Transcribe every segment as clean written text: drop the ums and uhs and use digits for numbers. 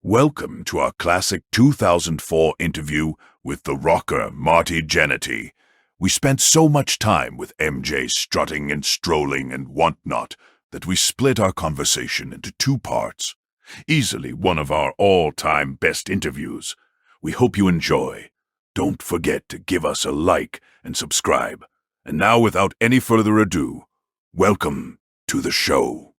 Welcome to our classic 2004 interview with the rocker Marty Jannetty. We spent so much time with MJ strutting and strolling and whatnot that we split our conversation into two parts. Easily one of our all-time best interviews. We hope you enjoy. Don't forget to give us a like and subscribe. And now, without any further ado, welcome to the show.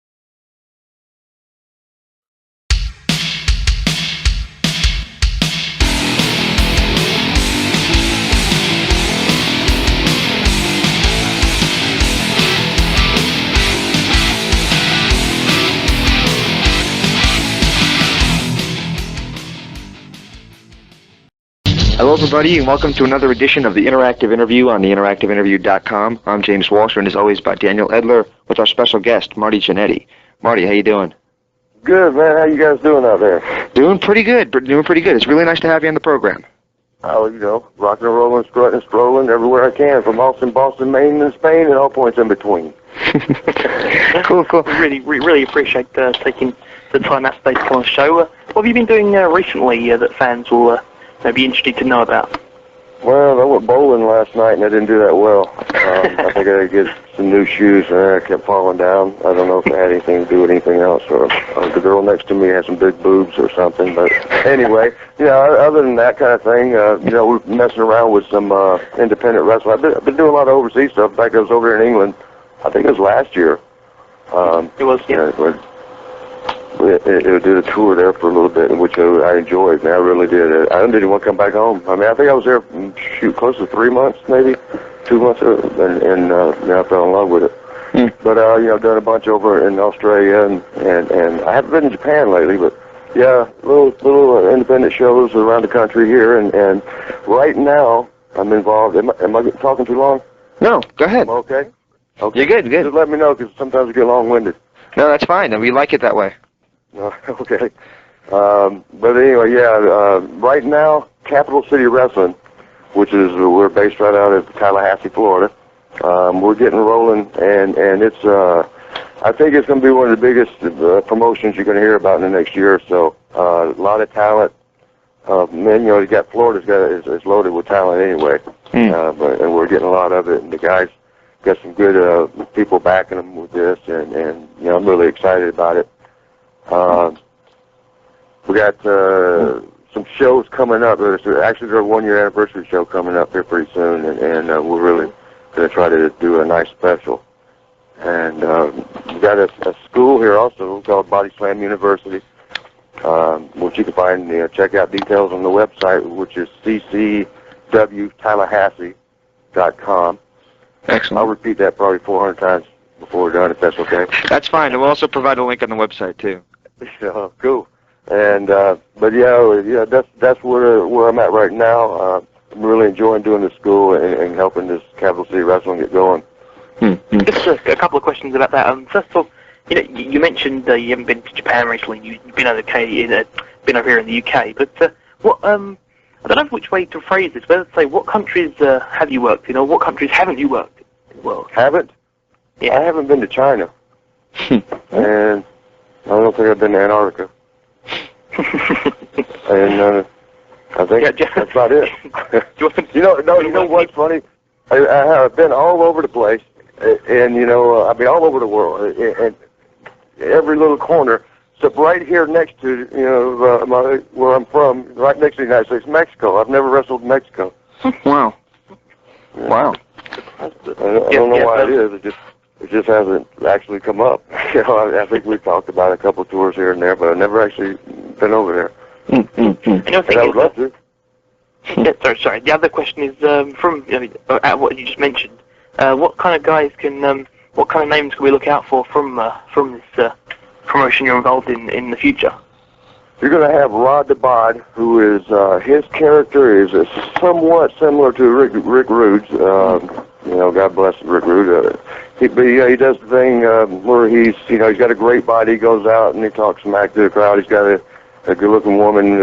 Hello, everybody, and welcome to another edition of the Interactive Interview on theinteractiveinterview.com. I'm James Walsh, and as always, by Daniel Edler with our special guest, Marty Jannetty. Marty, how you doing? Good, man. How you guys doing out there? Doing pretty good. It's really nice to have you on the program. Oh, you know, rocking and rolling, strutting and strolling everywhere I can, from Austin, Boston, Maine, and Spain, and all points in between. Cool. Really appreciate taking the time out today to come on the show. What have you been doing recently that fans will be interested to know about? Well, I went bowling last night, and I didn't do that well. I think I get some new shoes, and I kept falling down. I don't know if it had anything to do with anything else, or the girl next to me had some big boobs or something. But anyway, other than that kind of thing, we're messing around with some independent wrestling. I've been doing a lot of overseas stuff. In fact, I was over here in England, I think it was last year. It was, yeah. It did a tour there for a little bit, which I enjoyed. Man, I really did. I didn't want to come back home. I mean, I think I was there, close to 3 months, maybe 2 months, and I fell in love with it. But done a bunch over in Australia, and I haven't been in Japan lately. But yeah, little independent shows around the country here, and right now I'm involved. Am I talking too long? No, go ahead. Okay. You're good. Just let me know, because sometimes I get long-winded. No, that's fine, and we like it that way. Okay. But anyway, right now, Capital City Wrestling, which is, we're based right out of Tallahassee, Florida. We're getting rolling, and it's, I think it's going to be one of the biggest promotions you're going to hear about in the next year or so. A lot of talent. Florida's is loaded with talent anyway. And we're getting a lot of it, and the guys got some good people backing them with this, and I'm really excited about it. We got some shows coming up. There's actually our 1-year anniversary show coming up here pretty soon, and we're really going to try to do a nice special. And we got a school here also called Body Slam University, which you can find, check out details on the website, which is ccwtallahassee.com. Excellent. I'll repeat that probably 400 times before we're done, if that's okay. That's fine, and we'll also provide a link on the website, too. Cool. And that's where I'm at right now. I'm really enjoying doing the school and helping this Capital City Wrestling get going. Just a couple of questions about that. First of all, you mentioned you haven't been to Japan recently. You've been over here in the UK. But what I don't know which way to phrase this. But let's say, what countries have you worked in, or what countries haven't you worked in the world? Haven't? Yeah. I haven't been to China, and I don't think I've been to Antarctica. And I think that's about it. You know what's funny? I have been all over the place, and I've been all over the world, and every little corner, except right here next to where I'm from, right next to the United States, Mexico. I've never wrestled in Mexico. Wow. Yeah. Wow. I don't know why it is. It just hasn't actually come up. I think we've talked about a couple of tours here and there, but I've never actually been over there. And I would love to. Yeah, sorry. The other question is from what you just mentioned. What kind of guys what kind of names can we look out for from this promotion you're involved in the future? You're going to have Rod the Bod, who is his character is somewhat similar to Rick Rude's. God bless Rick Rude. He does the thing where he's got a great body. He goes out and he talks smack to the crowd. He's got a good-looking woman.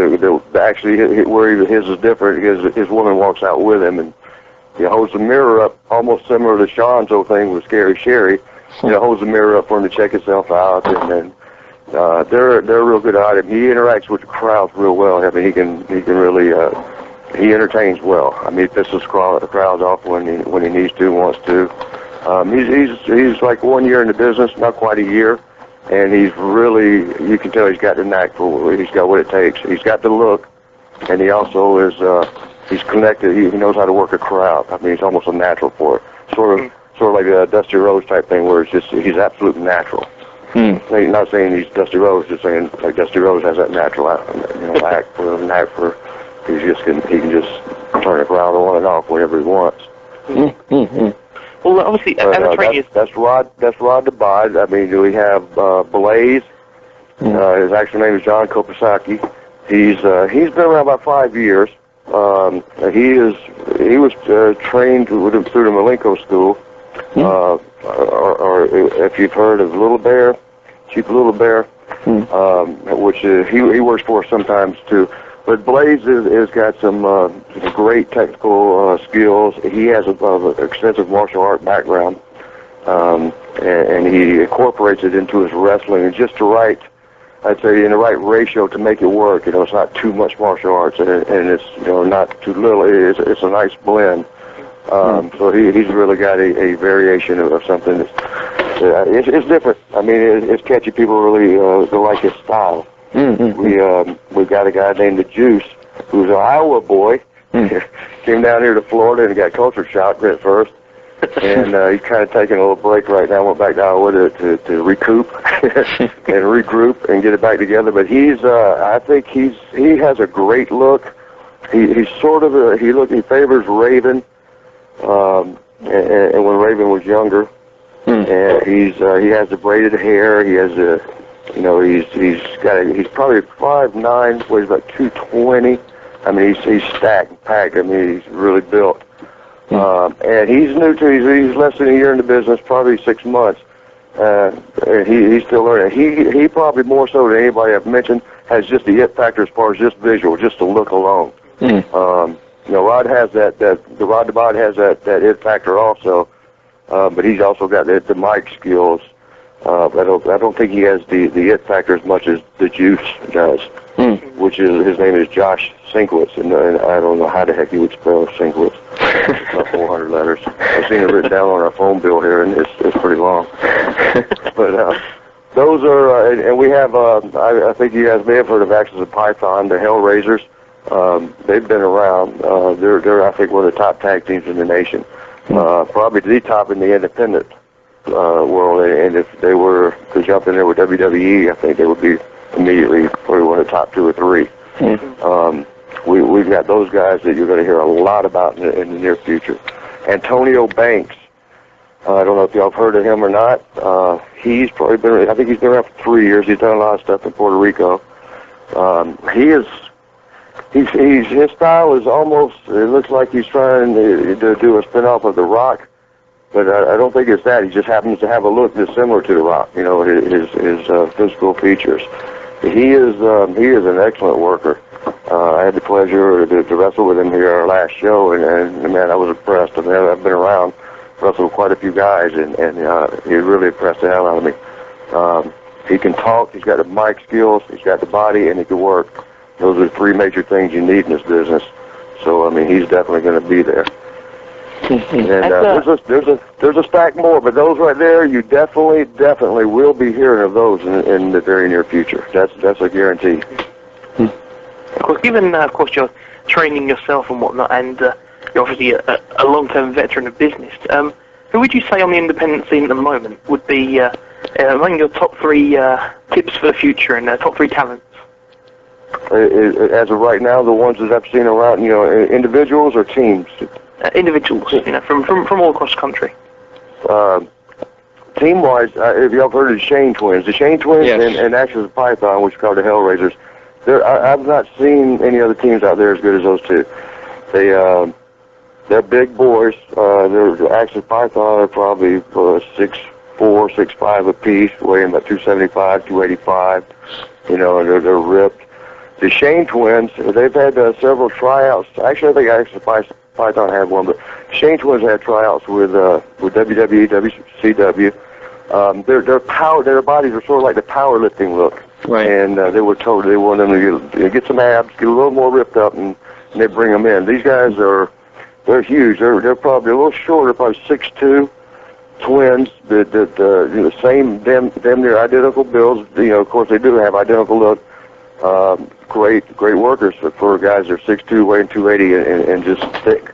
Actually, where his is different. His woman walks out with him, and he holds the mirror up, almost similar to Shawn's old thing with Scary Sherry. Holds the mirror up for him to check himself out, and then they're real good at him. He interacts with the crowds real well. I mean, he can really he entertains well. I mean, he pisses the crowds off when he needs to, wants to. He's like 1 year in the business, not quite a year, and he's really, you can tell he's got the knack for it. He's got what it takes. He's got the look, and he also is he's connected. He knows how to work a crowd. I mean, he's almost a natural for it. Sort of like a Dusty Rhodes type thing, where it's just he's absolutely natural. Not saying he's Dusty Rhodes, just saying like Dusty Rhodes has that natural knack for he can just turn a crowd on and off whenever he wants. Well, obviously, that's Rod the Bod. I mean, we have Blaze. His actual name is John Kopasaki. He's been around about 5 years. He was trained through the Malenko School. Or if you've heard of Little Bear, Chief Little Bear, which he works for sometimes too. But Blaze has got some great technical skills. He has an extensive martial art background, and he incorporates it into his wrestling, and just the right, I'd say, in the right ratio to make it work. It's not too much martial arts, and it's not too little. It's a nice blend. So he's really got a variation of something that's it's different. I mean, it's catchy. People really like his style. We've got a guy named the Juice, who's an Iowa boy. Came down here to Florida and got culture shock at first, and he's kind of taking a little break right now. Went back to Iowa to recoup and regroup and get it back together. But I think he has a great look. He's sort of he favors Raven. And when Raven was younger, and he has the braided hair. He has he's probably 5'9", weighs about 220. I mean, he's stacked and packed. I mean, he's really built. And he's new to he's less than a year in the business, probably 6 months. And he's still learning. He probably more so than anybody I've mentioned has just the it factor as far as just visual, just the look alone. Rod has that the Rod the Bod has that it factor also, but he's also got the mic skills. I don't think he has the it factor as much as the Juice does, which is his name is Josh Sinkwitz, and I don't know how the heck he would spell Sinkwitz. It's about 400 letters. I've seen it written down on our phone bill here, and it's pretty long. But those are, and we have. I think you guys may have heard of Axis of Python, the Hellraisers. They've been around. They're I think one of the top tag teams in the nation. Probably the top in the independent world. And if they were to jump in there with WWE, I think they would be immediately probably one of the top 2 or 3. We've got those guys that you're going to hear a lot about in the near future. Antonio Banks. I don't know if y'all have heard of him or not. He's probably been. I think he's been around for 3 years. He's done a lot of stuff in Puerto Rico. His style is almost, it looks like he's trying to do a spin-off of The Rock, but I don't think it's that. He just happens to have a look that's similar to The Rock, his physical features. He is an excellent worker. I had the pleasure to wrestle with him here at our last show, and man, I was impressed. I mean, I've been around, wrestled with quite a few guys, and he really impressed the hell out of me. He can talk, he's got the mic skills, he's got the body, and he can work. Those are the 3 major things you need in this business. So, I mean, he's definitely going to be there. And there's a stack more, but those right there, you definitely will be hearing of those in the very near future. That's a guarantee. Of course, given you're training yourself and whatnot, and you're obviously a long-term veteran of business, who would you say on the independent scene at the moment would be among your top 3 tips for the future and top 3 talents? As of right now, the ones that I've seen around, individuals or teams? Individuals, from all across the country. Team-wise, if y'all have heard of the Shane Twins, yes. and Axis of Python, which is called the Hellraisers, I've not seen any other teams out there as good as those 2. They're big boys. The Axis of Python are probably 6'4", 6'5" apiece, weighing about 275, 285. And they're ripped. The Shane Twins, they've had several tryouts. Actually, I think Axis of Python had one, but Shane Twins had tryouts with WWE, WCW. their bodies are sort of like the powerlifting look. Right. And they were told they want them to get some abs, get a little more ripped up, and they bring them in. These guys they're huge. They're probably a little shorter, probably 6'2", twins. The same damn near identical builds. Of course they do have identical look. Great workers for guys that are 6'2", weighing 280, and just thick.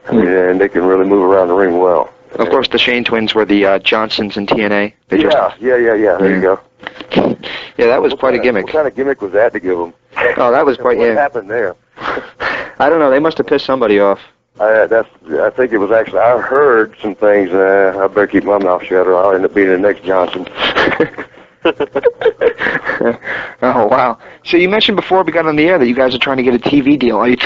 I mean, and they can really move around the ring well. Of course, the Shane twins were the Johnsons in TNA. Yeah. There you go. Yeah, that was quite a gimmick. What kind of gimmick was that to give them? Oh, that was quite. What happened there? I don't know. They must have pissed somebody off. I think it was actually. I heard some things. I better keep my mouth shut, or I'll end up being the next Johnson. Oh wow! So you mentioned before we got on the air that you guys are trying to get a TV deal. Are you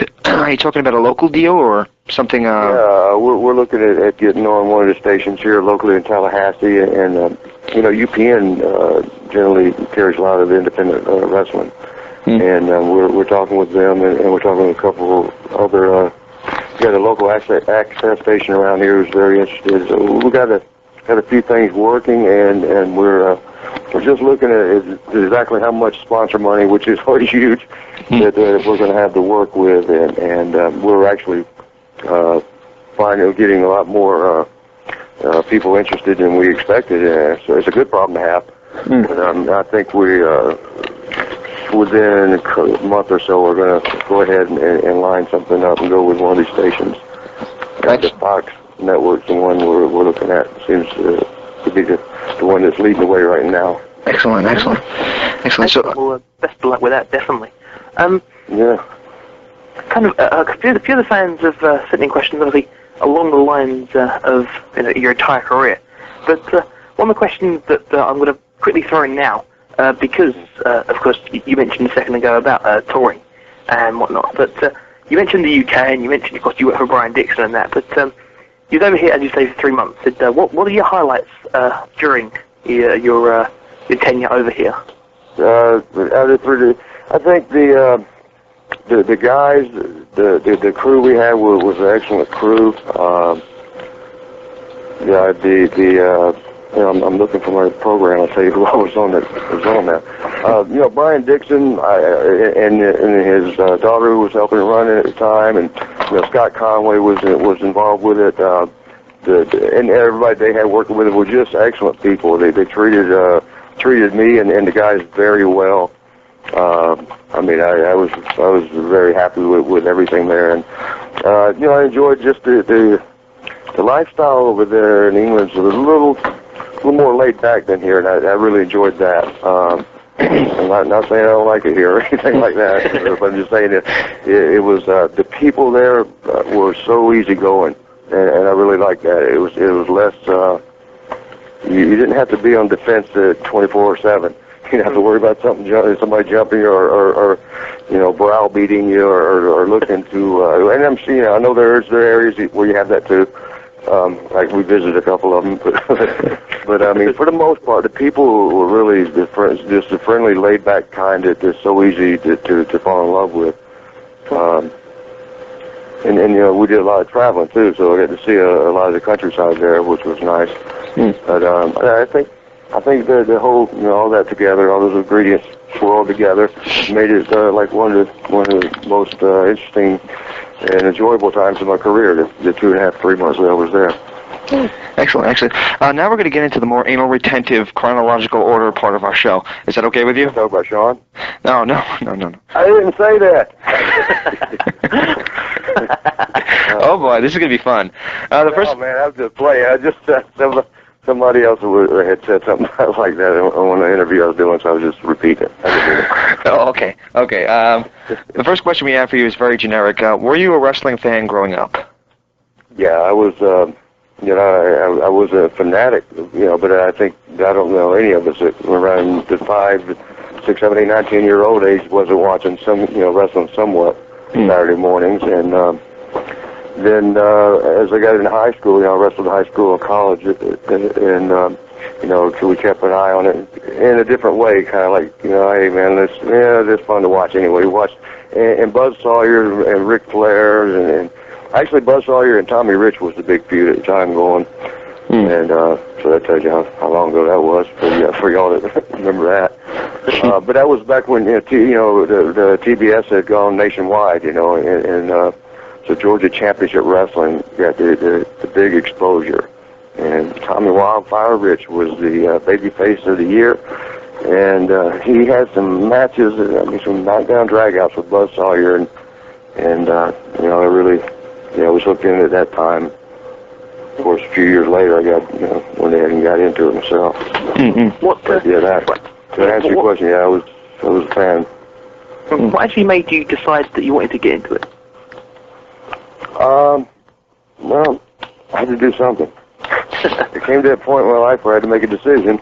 talking about a local deal or something? Yeah, we're looking at getting on one of the stations here locally in Tallahassee, and UPN generally carries a lot of independent wrestling, and we're talking with them, and we're talking with a couple other. We got a local access station around here who's very interested. So we got a few things working, and we're just looking at exactly how much sponsor money, which is always huge, that we're going to have to work with, and we're actually getting a lot more people interested than we expected. So it's a good problem to have. And I think we within a month or so we're going to go ahead and line something up and go with one of these stations. The Fox Network's the one we're looking at. Seems to be the one that's leading the way right now. Excellent. So, well, best of luck with that, definitely. Yeah. Kind of a few of the fans have sent in questions, obviously, along the lines of your entire career. But one of the questions that I'm going to quickly throw in now, because, of course, you mentioned a second ago about touring and whatnot, but you mentioned the UK, and you mentioned, of course, you work for Brian Dixon and that, but you was over here, as you say, for 3 months. What are your highlights during your tenure over here? I think the guys, the crew we had was an excellent crew. I'm looking for my program. I'll tell you who I was on that. Brian Dixon and his daughter who was helping run it at the time, and Scott Conway was involved with it. And everybody they had working with it were just excellent people. They treated me and the guys very well. I was very happy with everything there, and I enjoyed just the lifestyle over there in England's a little more laid back than here, and I really enjoyed that. I'm not saying I don't like it here or anything like that, but I'm just saying it was the people there were so easygoing, and I really liked that. It was less. You didn't have to be on defense 24/7. You didn't have to worry about somebody jumping or browbeating you or looking to. And I'm seeing. I know there are areas where you have that too. Like we visited a couple of them, but I mean, for the most part, the people were really just a friendly, laid-back kind that is so easy to fall in love with. And we did a lot of traveling too, so I got to see a lot of the countryside there, which was nice. But I think the whole all that together, all those ingredients swirled together, made it like one of the most interesting and enjoyable times of my career, the 2.5, 3 months that I was there. Excellent. Now we're going to get into the more anal retentive chronological order part of our show. Is that okay with you? Talk about Shawn? No. I didn't say that. Oh boy, this is going to be fun. Oh man, I was just playing. I just somebody else had said something like that on an interview I was doing, so I was just repeating it. Oh, okay. The first question we have for you is very generic. Were you a wrestling fan growing up? Yeah, I was. I was a fanatic. But I think I don't know any of us that were around the 5, 6, 7, 8, 9, 10-year-old age wasn't watching wrestling somewhat Saturday mornings, and then as I got into high school, I wrestled in high school and college, and so we kept an eye on it in a different way, kind of like, hey man, it's fun to watch anyway. We watched and Buzz Sawyer and Ric Flair, and actually Buzz Sawyer and Tommy Rich was the big feud at the time going. And so that tells you how long ago that was for y'all that remember that. But that was back when the TBS had gone nationwide, and so Georgia Championship Wrestling got the big exposure. And Tommy Wildfire Rich was the babyface of the year, and he had some matches, some knockdown dragouts with Buzz Sawyer, and I really, was hooked in at that time. Of course, a few years later, I got, went ahead and got into it myself. What? To answer your question, I was a fan. What actually made you decide that you wanted to get into it? Well, I had to do something. It came to that point in my life where I had to make a decision,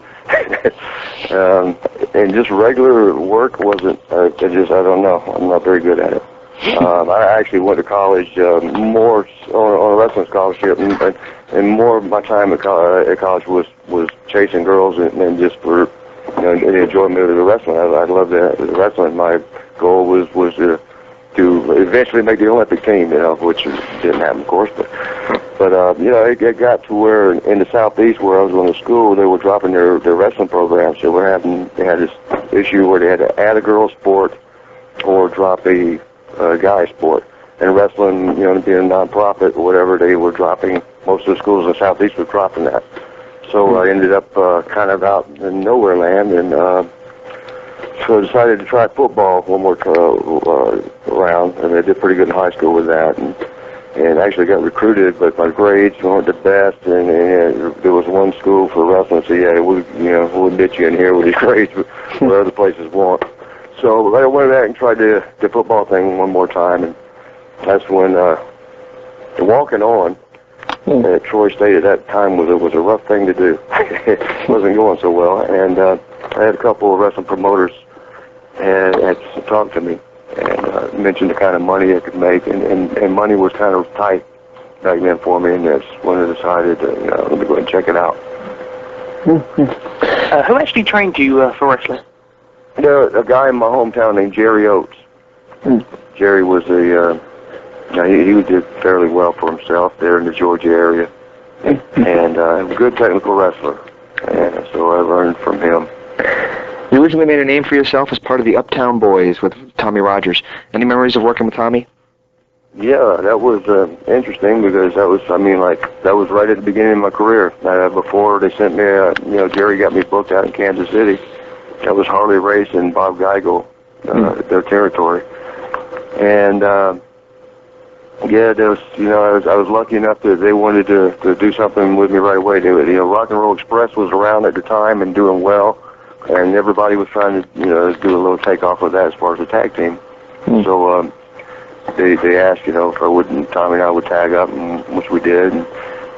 and just regular work wasn't. I don't know. I'm not very good at it. I actually went to college more on a wrestling scholarship, and more of my time at college was chasing girls and just for the enjoyment of the wrestling. I loved the wrestling. My goal was to eventually make the Olympic team, which didn't happen, of course, but it got to where in the Southeast where I was going to school, they were dropping their wrestling programs. So they had this issue where they had to add a girls sport or drop a guy sport. And wrestling, being a non-profit or whatever, they were dropping, most of the schools in the Southeast were dropping that. So I ended up kind of out in nowhere land, and so I decided to try football one more round, and I did pretty good in high school with that, and actually got recruited, but my grades weren't the best, and there was one school for wrestling, so we'll admit you in here with these grades, but where other places won't. So I went back and tried the football thing one more time, and that's when walking on at Troy State at that time was a rough thing to do. It wasn't going so well, and I had a couple of wrestling promoters and talked to me and mentioned the kind of money I could make, and money was kind of tight back then for me, and that's when I decided to let me go ahead and check it out. Who actually trained you for wrestling? A guy in my hometown named Jerry Oates. Jerry was he did fairly well for himself there in the Georgia area, and a good technical wrestler, and so I learned from him. You originally made a name for yourself as part of the Uptown Boys with Tommy Rogers. Any memories of working with Tommy? Yeah, that was interesting because that was right at the beginning of my career. Before they sent me, Jerry got me booked out in Kansas City. That was Harley Race and Bob Geigel, their territory, and there was, I was lucky enough that they wanted to do something with me right away. Rock and Roll Express was around at the time and doing well, and everybody was trying to do a little takeoff of that as far as the tag team. So they asked if Tommy and I would tag up, which we did. And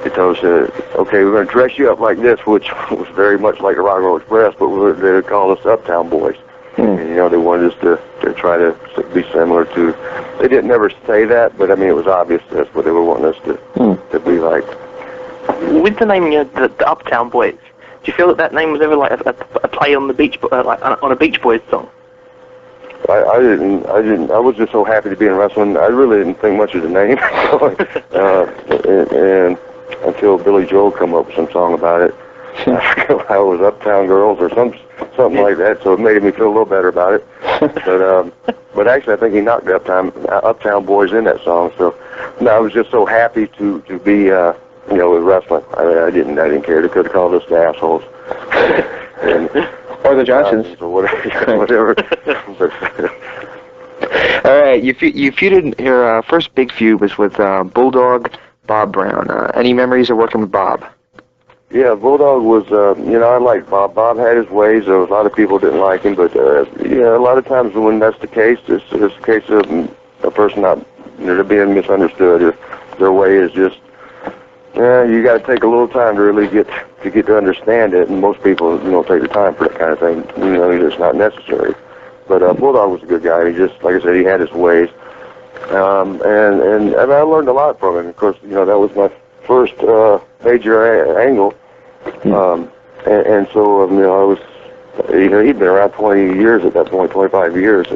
they told us, okay, we're going to dress you up like this, which was very much like the Rock and Roll Express, but they called us Uptown Boys. And, they wanted us to try to be similar to. They didn't never say that, but it was obvious that's what they were wanting us to be like. With the name, the Uptown Boys, do you feel that name was ever like a play on the Beach, on a Beach Boys song? I didn't. I was just so happy to be in wrestling. I really didn't think much of the name, and until Billy Joel come up with some song about it. I was Uptown Girls or something like that, so it made me feel a little better about it. But actually, I think he knocked the Uptown Boys in that song. So I was just so happy to be with wrestling. I didn't care. They could have called us the assholes. Or the Johnsons. Or whatever. All right, you feuded. Your first big feud was with Bulldog Bob Brown. Any memories of working with Bob? Yeah, Bulldog was, I liked Bob. Bob had his ways. A lot of people didn't like him, but, a lot of times when that's the case, it's a case of a person not, they're being misunderstood. Their way is just, you got to take a little time to really get to understand it, and most people don't take the time for that kind of thing. It's not necessary. But Bulldog was a good guy. He just, like I said, he had his ways. And I learned a lot from him. Of course, that was my first major angle. And so, I was, he'd been around 20 years at that point, 25 years.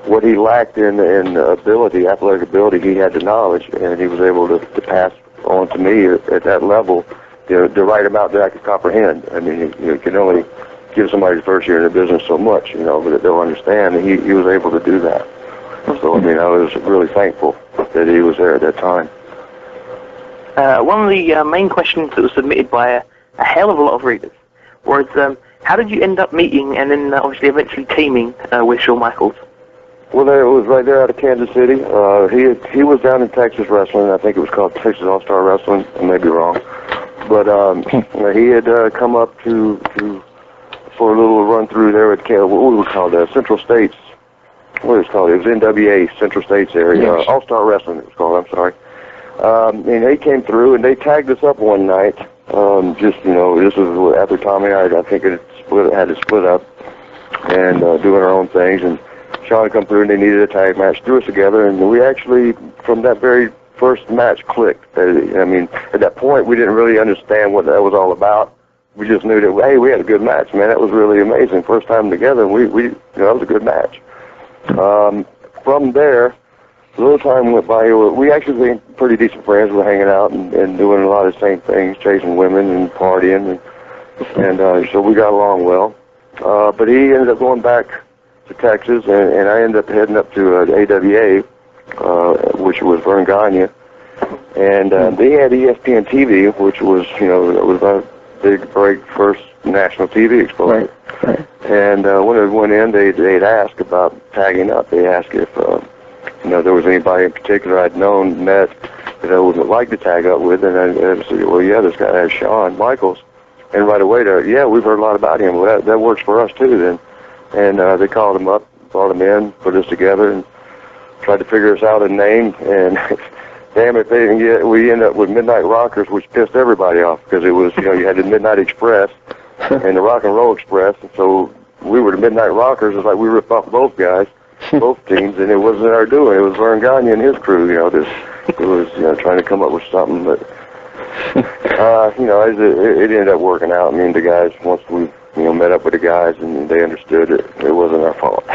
What he lacked in ability, athletic ability, he had the knowledge, and he was able to pass on to me at that level. the right amount that I could comprehend. I mean, you can only give somebody the first year in the business so much, but they'll understand, and he was able to do that. So, I mean, I was really thankful that he was there at that time. One of the main questions that was submitted by a hell of a lot of readers was, how did you end up meeting and then obviously eventually teaming with Shawn Michaels? Well, it was right there out of Kansas City. He was down in Texas wrestling. I think it was called Texas All-Star Wrestling. I may be wrong. But he had come up to for a little run through there at what we would call the Central States. What is it called? It was NWA, Central States area. Yes. All-Star Wrestling it was called, I'm sorry. And they came through, and they tagged us up one night. This was after Tommy and I think it had to split up and doing our own things. And Shawn come through, and they needed a tag match, threw us together, and we actually, from that very first match, clicked. I mean, at that point, we didn't really understand what that was all about. We just knew that, hey, we had a good match, man. That was really amazing. First time together, and that was a good match. From there, a little time went by. We actually became pretty decent friends. We were hanging out and doing a lot of the same things, chasing women and partying, and so we got along well. But he ended up going back to Texas, and I ended up heading up to the AWA, which was Vern Gagne, and they had ESPN TV, which was, it was a big break, first national TV exposure. Right. And when it went in, they'd asked about tagging up. They asked if there was anybody in particular I'd met that I would like to tag up with, and I said, well, yeah, this guy has Shawn Michaels, and right away, we've heard a lot about him. Well, that works for us too, then. And they called him up, brought him in, put us together, and tried to figure us out a name. And damn it, we ended up with Midnight Rockers, which pissed everybody off because it was, you had the Midnight Express and the Rock and Roll Express. And so we were the Midnight Rockers. It's like we ripped off both guys, both teams, and it wasn't our doing. It was Vern Gagne and his crew. It was trying to come up with something, but it ended up working out. I mean, the guys, once we met up with the guys and they understood it wasn't our fault.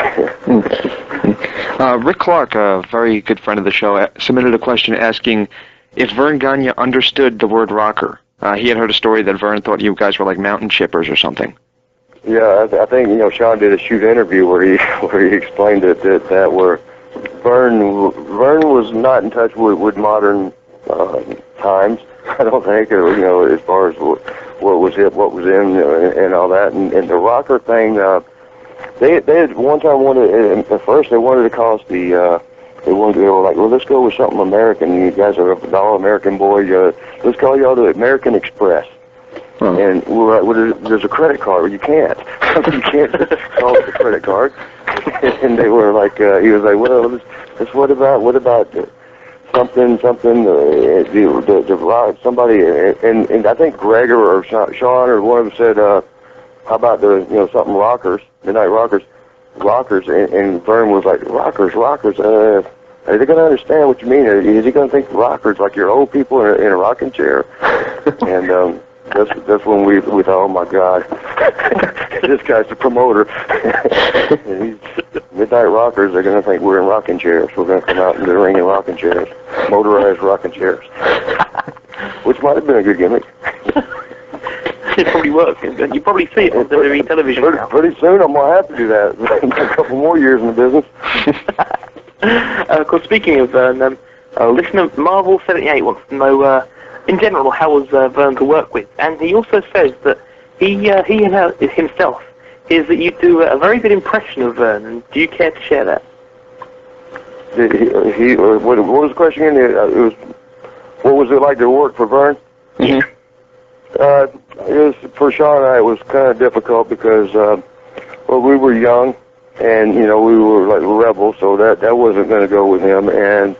Rick Clark, a very good friend of the show, submitted a question asking if Vern Gagne understood the word rocker. He had heard a story that Vern thought you guys were like mountain chippers or something. Yeah, I think Shawn did a shoot interview where he explained that where Vern was not in touch with modern times. I don't think, as far as what was hip, what was in, and all that, and the rocker thing. They had one time at first they wanted to call us they were like, well, let's go with something American. You guys are all American boys. Let's call y'all the American Express. Huh. And we were like, well, there's a credit card. Well, you can't. You can't call it a credit card. And they were like, he was like, well, what about something, somebody, and I think Gregor or Shawn or one of them said, how about something rockers, Midnight Rockers, and Vern was like, rockers, are they going to understand what you mean? Is he going to think rockers like your old people in a rocking chair? And that's when we thought, oh my God, this guy's the promoter. And Midnight Rockers, they're going to think we're in rocking chairs. We're going to come out in the ring in rocking chairs, motorized rocking chairs, which might have been a good gimmick. It probably works. You probably see it on WWE television now. Pretty soon I'm going to have to do that. A couple more years in the business. Of course, speaking of Vern, listener Marvel78 wants to know, in general, how was Vern to work with? And he also says that he himself is that you do a very good impression of Vern. And do you care to share that? What was the question again? What was it like to work for Vern? Mm-hmm. It was, for Shawn and I, it was kind of difficult because, we were young, and, we were like rebels, so that wasn't going to go with him. And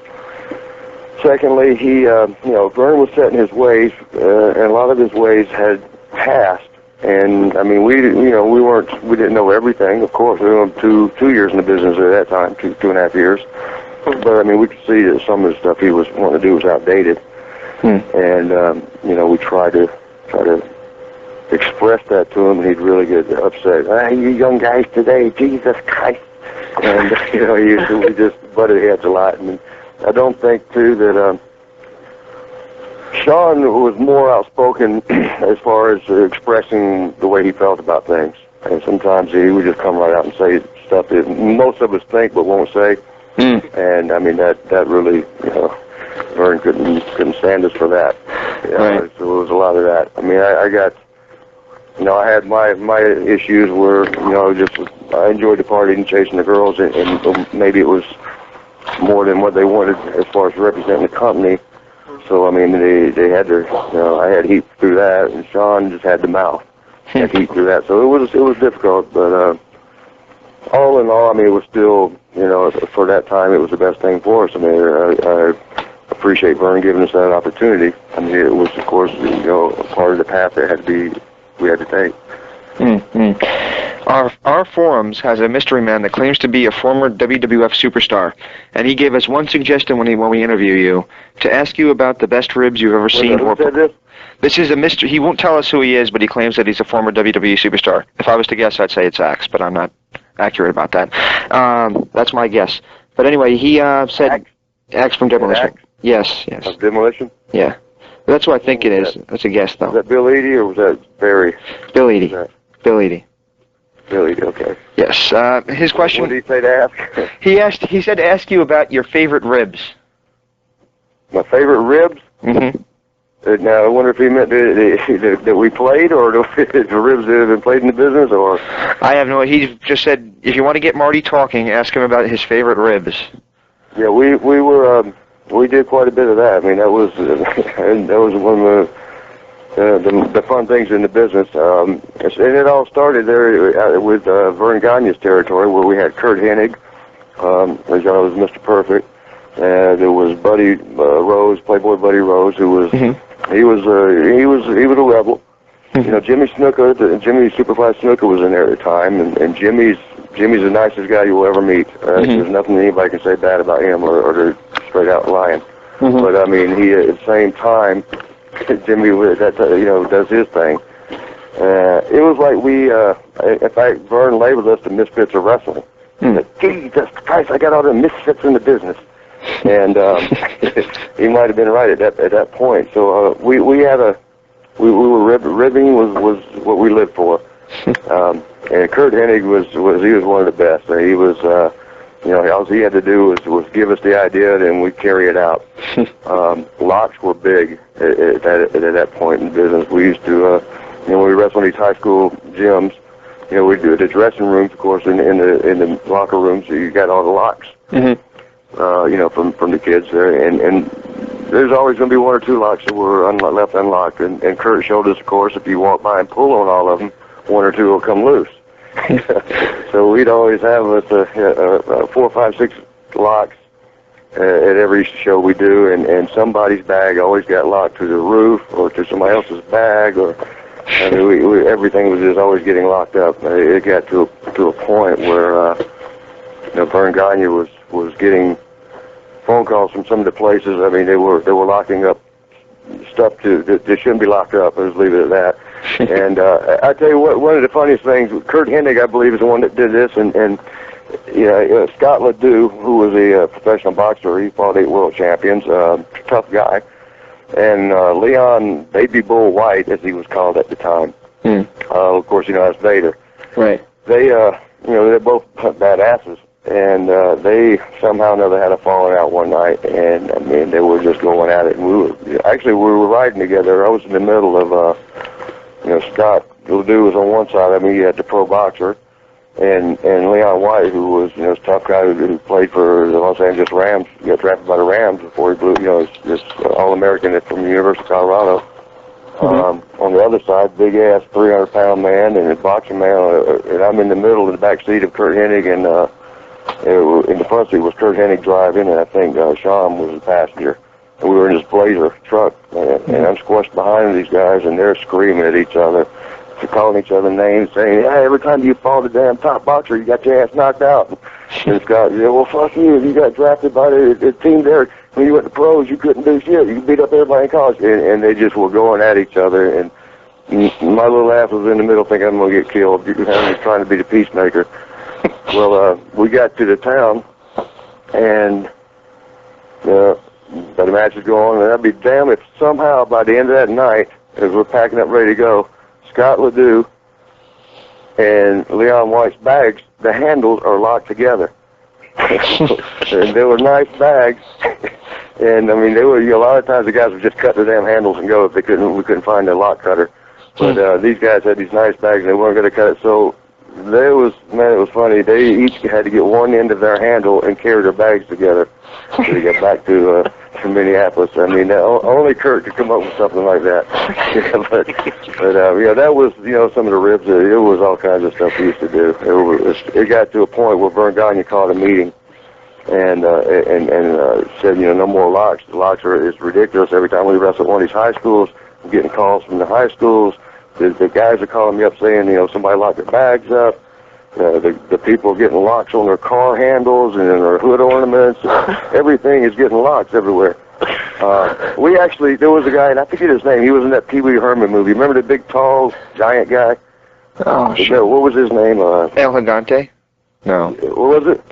secondly, he, Vern was set in his ways, and a lot of his ways had passed. And, I mean, we didn't know everything, of course. We were two years in the business at that time, 2.5 years. But, I mean, we could see that some of the stuff he was wanting to do was outdated. And, we tried to express that to him, and he'd really get upset. Hey, you young guys today, Jesus Christ. And, we just butted heads a lot. And I don't think, too, that, Shawn was more outspoken as far as expressing the way he felt about things. And sometimes he would just come right out and say stuff that most of us think but won't say. And I mean that really, Vern couldn't stand us for that. Right. So there was a lot of that. I mean, I got, I had my issues where, I enjoyed the party and chasing the girls, and maybe it was more than what they wanted as far as representing the company. So I mean, they had their, I had heat through that, and Shawn just had the mouth. Had heat through that. So it was difficult, but all in all, I mean, it was still, for that time, it was the best thing for us. I mean, I appreciate Vern giving us that opportunity. I mean, it was, of course, part of the path that we had to take. Our forums has a mystery man that claims to be a former WWF superstar, and he gave us one suggestion when we interview you, to ask you about the best ribs you've ever seen. Who said this? This is a mystery. He won't tell us who he is, but he claims that he's a former WWE superstar. If I was to guess, I'd say it's Axe, but I'm not accurate about that. That's my guess. But anyway, he said Axe from Demolition. Axe? Yes. Of Demolition? Yeah. That's what I think it is. That's a guess, though. Was that Bill Eadie or was that Barry? Bill Eadie. Bill Eadie. Bill Eadie, okay. Yes. His question. What did he say to ask? He said to ask you about your favorite ribs. My favorite ribs? Mm-hmm. Now, I wonder if he meant that we played, or the ribs that have been played in the business, or... I have no idea. He just said, if you want to get Marty talking, ask him about his favorite ribs. Yeah, we did quite a bit of that. I mean, that was one of the fun things in the business. And it all started there with Vern Gagne's territory, where we had Kurt Hennig, as you know, was Mr. Perfect. There was Buddy Rose, Playboy Buddy Rose, who was he was a rebel. Jimmy Snuka, Jimmy Superfly Snuka was in there at the time, and Jimmy's the nicest guy you'll ever meet. There's nothing anybody can say bad about him, or they're straight out lying. But I mean, he at the same time, Jimmy does his thing. It was like in fact, Vern labeled us the misfits of wrestling. Like, Jesus Christ, I got all the misfits in the business. And he might have been right at that point. So we were ribbing was what we lived for. And Kurt Hennig was one of the best. He was all he had to do was give us the idea, and we'd carry it out. Locks were big at that point in business. We used to when we wrestled in these high school gyms, we'd do the dressing rooms, of course, in the locker rooms. You got all the locks. From the kids there, and there's always going to be one or two locks that were left unlocked, and Kurt showed us, of course, if you walk by and pull on all of them, one or two will come loose. So we'd always have 4, 5, 6 locks at every show we do, and somebody's bag always got locked to the roof or to somebody else's bag, or I mean, everything was just always getting locked up. It got to a point where Vern Gagne was getting phone calls from some of the places. I mean, they were locking up stuff that shouldn't be locked up. Let's leave it at that. And I tell you what, one of the funniest things, Kurt Hennig, I believe, is the one that did this, and Scott Ledoux, who was a professional boxer, he fought 8 world champions, tough guy, and Leon Baby Bull White, as he was called at the time. Of course, that's Vader. Right. They're both badasses. And they somehow or another had a falling out one night, and I mean, they were just going at it. And we were riding together. I was in the middle of, Scott Ledoux was on one side. I mean, you had the pro boxer, and Leon White, who was, this tough guy who played for the Los Angeles Rams. He got drafted by the Rams before he blew, this All-American from the University of Colorado. On the other side, big ass 300-pound man and a boxing man, and I'm in the middle of the back seat of Kurt Hennig, and in the front seat was Kurt Hennig driving, and I think Shawn was the passenger. And we were in this Blazer truck, and I'm squashed behind these guys, and they're screaming at each other, calling each other names, saying, "Hey, every time you fall the damn top boxer, you got your ass knocked out." And Scott said, "Well, fuck you. You got drafted by the team there. When you went to pros, you couldn't do shit. You beat up everybody in college." And they just were going at each other, and my little ass was in the middle thinking I'm going to get killed. I was trying to be the peacemaker. Well, we got to the town, and about the match is going on, and I'd be damned if somehow by the end of that night, as we're packing up ready to go, Scott Ledoux and Leon White's bags, the handles are locked together. And they were nice bags. And I mean, they were, a lot of times the guys would just cut the damn handles and go if we couldn't find their lock cutter. But these guys had these nice bags and they weren't going to cut it. So it was funny. They each had to get one end of their handle and carry their bags together to get back to Minneapolis. I mean, only Kurt could come up with something like that. Yeah, that was, some of the ribs. It was all kinds of stuff we used to do. It got to a point where Vern Gagne called a meeting and said, no more locks. The locks it's ridiculous. Every time we wrestle at one of these high schools, I'm getting calls from the high schools. The guys are calling me up saying, somebody locked their bags up. The people are getting locks on their car handles and their hood ornaments. Everything is getting locks everywhere. There was a guy, and I forget his name. He was in that Pee Wee Herman movie. Remember the big, tall, giant guy? Oh, sure. What was his name? El Gigante? No. What was it?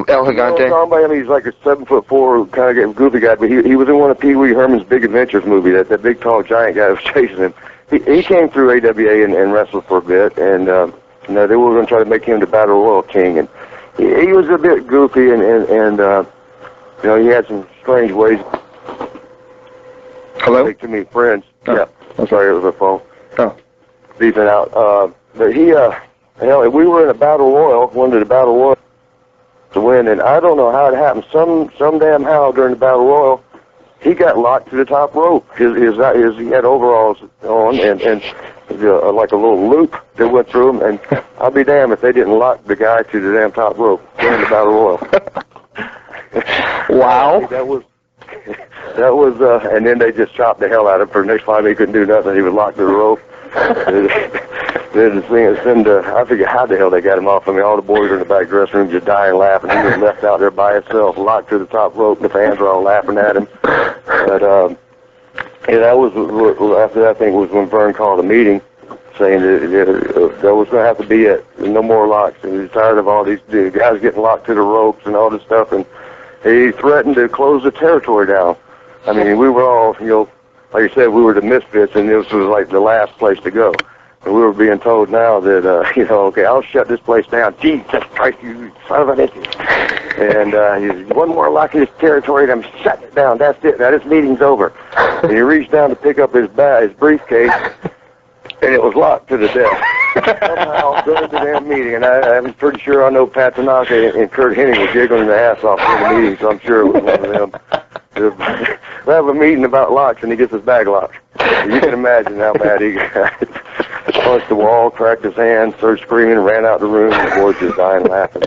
El Gigante? I mean, he's like a 7'4" kind of goofy guy, but he was in one of Pee Wee Herman's Big Adventures movie. That big, tall, giant guy was chasing him. He came through AWA and wrestled for a bit, and they were going to try to make him the Battle Royal King, and he was a bit goofy, and he had some strange ways. Hello? Make too many friends. Oh. Yeah. I'm sorry, it was a phone. Oh. Beeping out. But we were in a Battle Royal, wanted a Battle Royal to win, and I don't know how it happened. Some damn how during the Battle Royal, he got locked to the top rope. He had overalls on and like a little loop that went through him, and I'll be damned if they didn't lock the guy to the damn top rope during the Battle Royal. Wow. That was, and then they just chopped the hell out of him. For the next 5 he couldn't do nothing. He was locked to the rope. I forget how the hell they got him off. I mean, all the boys were in the back dressing room just dying laughing. He was left out there by himself, locked to the top rope, and the fans were all laughing at him. But that was after that thing was when Vern called a meeting, saying that was going to have to be it. No more locks. And he was tired of all these guys getting locked to the ropes and all this stuff. And he threatened to close the territory down. I mean, we were all, like I said, we were the misfits, and this was like the last place to go. And we were being told now that, okay, I'll shut this place down. Jesus Christ, you son of an idiot. And one more lock in this territory, and I'm shutting it down. That's it. Now this meeting's over. And he reached down to pick up his briefcase, and it was locked to the desk. Somehow during the damn meeting, and I'm pretty sure I know Pat Tanaka and Kurt Hennig were giggling their ass off during the meeting, so I'm sure it was one of them. We have a meeting about locks, and he gets his bag locked. You can imagine how mad he got. Punched the wall, cracked his hand, started screaming, ran out the room, and the boys just dying laughing.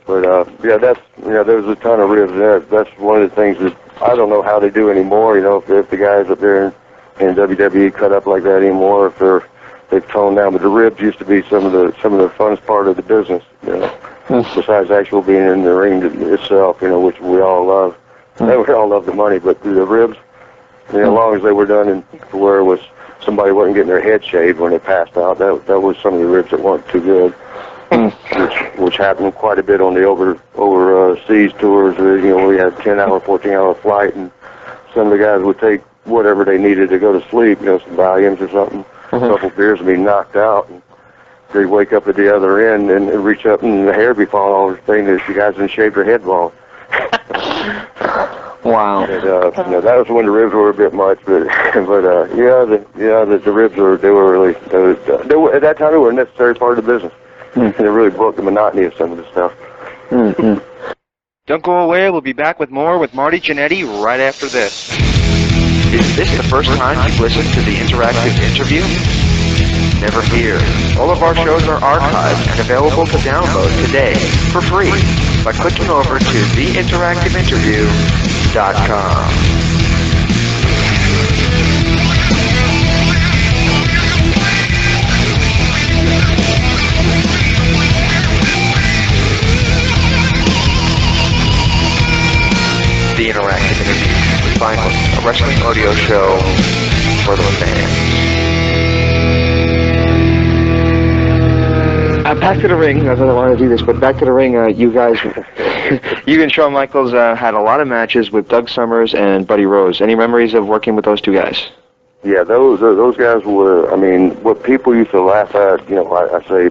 But there was a ton of ribs there. That's one of the things that I don't know how they do anymore. If the guys up there in WWE cut up like that anymore, if they've toned down. But the ribs used to be some of the funnest part of the business. Besides actual being in the ring itself, which we all love. We all love the money, but the ribs, as long as they were done to where it was somebody wasn't getting their head shaved when they passed out, that was some of the ribs that weren't too good, which happened quite a bit on the overseas tours. We had 10-hour, 14-hour flight, and some of the guys would take whatever they needed to go to sleep, some Valiums or something, a couple beers, and be knocked out. And they'd wake up at the other end and reach up, and the hair be falling over the thing that you guys didn't shave their head bald. Wow. And, that was when the ribs were a bit much, but the ribs were really at that time they were a necessary part of the business, and it really broke the monotony of some of the stuff. Don't go away. We'll be back with more with Marty Jannetty right after this. Is this the first time you've listened to the interactive interview? Never fear. All of our shows are archived and available to download today for free by clicking over to theinteractiveinterview.com. The Interactive Interview with Finally, a wrestling audio show for the fans. Back to the ring. Not that I want to do this, but back to the ring. You guys You and Shawn Michaels had a lot of matches with Doug Summers and Buddy Rose. Any memories of working with those two guys? Yeah, those guys were, I mean, what people used to laugh at, you know, I say,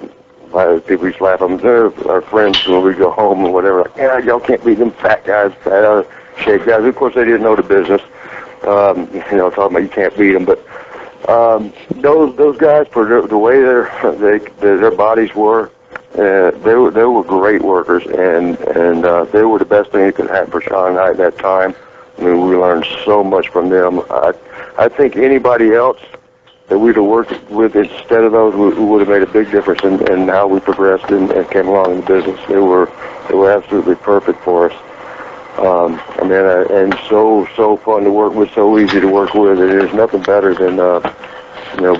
people used to laugh at them. They're our friends when we go home and whatever. Like, yeah, y'all can't beat them fat guys, fat, shape guys. Of course, they didn't know the business. You know, talking about you can't beat them, but those guys, for the way their bodies were, they were great workers, and they were the best thing you could have for Shawn and I at that time. I mean, we learned so much from them. I think anybody else that we'd have worked with instead of those would have made a big difference in how we progressed and came along in the business. They were absolutely perfect for us. I mean, and so fun to work with, so easy to work with. And there's nothing better than you know,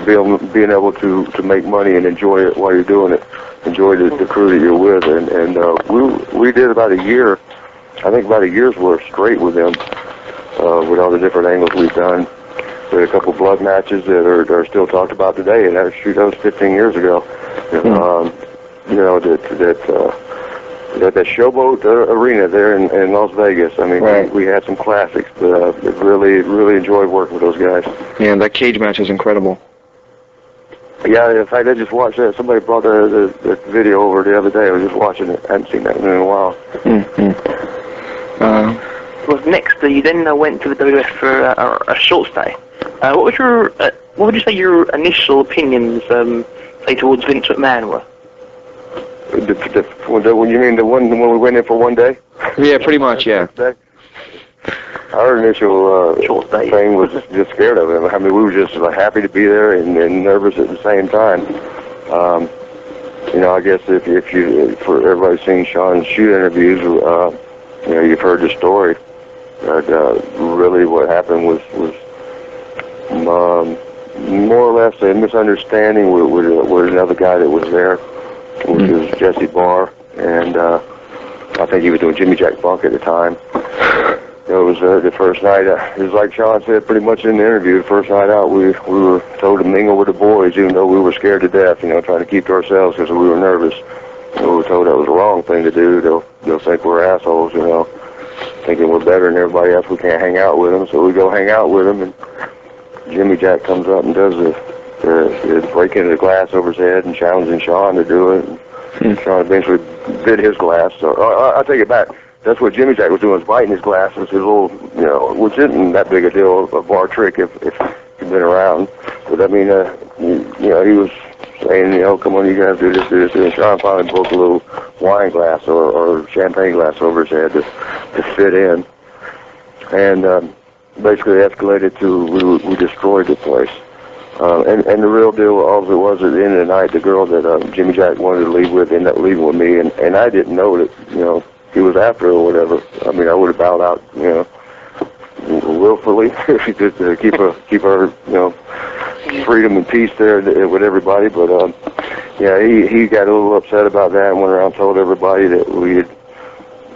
being able to make money and enjoy it while you're doing it. Enjoy the crew that you're with, and we did about a year. I think about a year's worth straight with them, with all the different angles we've done. We had a couple blood matches that are still talked about today, and that was 15 years ago. You know, that Showboat Arena there in Las Vegas. I mean, right. we had some classics, but really enjoyed working with those guys. Yeah, that cage match is incredible. Yeah, in fact, I just watched that. Somebody brought the video over the other day. I was just watching it. I hadn't seen that in a while. Well, next, you then went to the WWF for a short stay. What would you say your initial opinions, say, towards Vince McMahon were? When you mean the one when we went in for one day? Yeah, pretty much, yeah. Our initial thing was just scared of him. I mean, we were just happy to be there and nervous at the same time. You know, I guess if you, for everybody's seen Shawn's shoot interviews, you know, you've heard the story. Really, what happened was more or less a misunderstanding with another guy that was there, which was Jesse Barr, and I think he was doing Jimmy Jack Funk at the time. It was the first night. It was like Shawn said pretty much in the interview. The first night out, we were told to mingle with the boys, even though we were scared to death. You know, trying to keep to ourselves because we were nervous. We were told that was the wrong thing to do. They'll think we're assholes. You know, thinking we're better than everybody else. We can't hang out with them, so we go hang out with them. And Jimmy Jack comes up and does the break into the glass over his head and challenging Shawn to do it. And Shawn eventually bit his glass. So I'll take it back. That's what Jimmy Jack was doing, was biting his glass. It was his little, you know, which isn't that big a deal, a bar trick if you've been around. But I mean, you know, he was saying, you know, come on, you guys do this. And Shawn finally broke a little wine glass or champagne glass over his head to fit in. And basically escalated to we destroyed the place. And the real deal, all it was at the end of the night, the girl that Jimmy Jack wanted to leave with ended up leaving with me, and I didn't know that, you know, he was after her or whatever. I mean, I would have bowed out, you know, willfully just to keep her, you know, freedom and peace there with everybody. But yeah, he got a little upset about that and went around and told everybody that we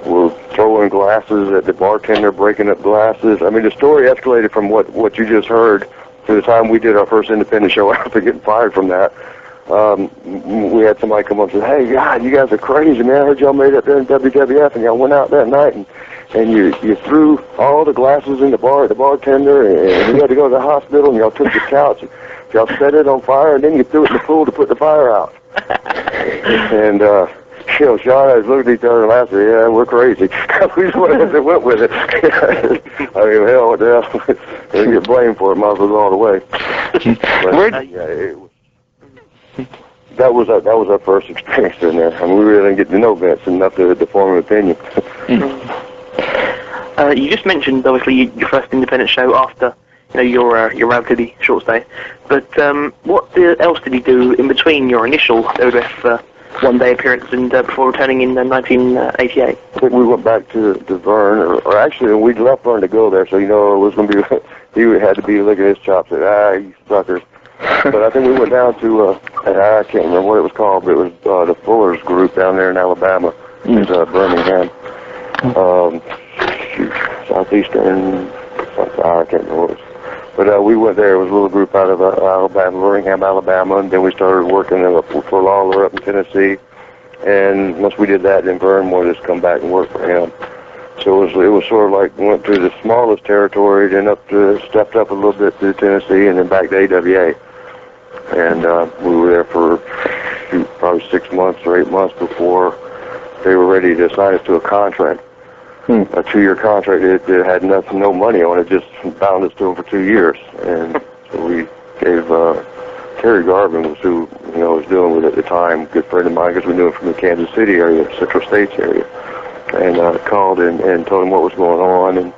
were throwing glasses at the bartender, breaking up glasses. I mean, the story escalated from what you just heard to the time we did our first independent show after getting fired from that. We had somebody come up and say, "Hey, God, you guys are crazy, man. I heard y'all made up there in WWF, and y'all went out that night, and you threw all the glasses in the bartender, and he had to go to the hospital, and y'all took the couch, y'all set it on fire, and then you threw it in the pool to put the fire out." And, you know, Shawn and I looked at each other and laughed. Yeah, we're crazy. We just went with it. I mean, hell, what the hell? They get blamed for it. Might as well go all the way. But, yeah, that was our first experience in there. I mean, we really didn't get to know Vince enough to form an opinion. You just mentioned, obviously, your first independent show after, you know, your relatively short stay. But what else did you do in between your initial WWF one-day appearance and before returning in 1988? I think we went back to Vern, or actually we left Vern to go there, so you know it was going to be, he had to be licking his chops at, you suckers. But I think we went down to, I can't remember what it was called, but it was the Fuller's group down there in Alabama. It was Birmingham. Southeastern, I can't remember what it was. But we went there. It was a little group out of Alabama, Birmingham, Alabama, and then we started working for Lawler up in Tennessee. And once we did that, then Vern wanted us to come back and work for him. So it was sort of like went through the smallest territory, then stepped up a little bit to Tennessee, and then back to AWA. And we were there for probably 6 months or 8 months before they were ready to sign us to a contract. A 2-year contract. It had no money on it, just bound us to them for 2 years. And so we gave Terry Garvin, was who was dealing with it at the time, good friend of mine, because we knew him from the Kansas City area, Central States area, and called and told him what was going on. And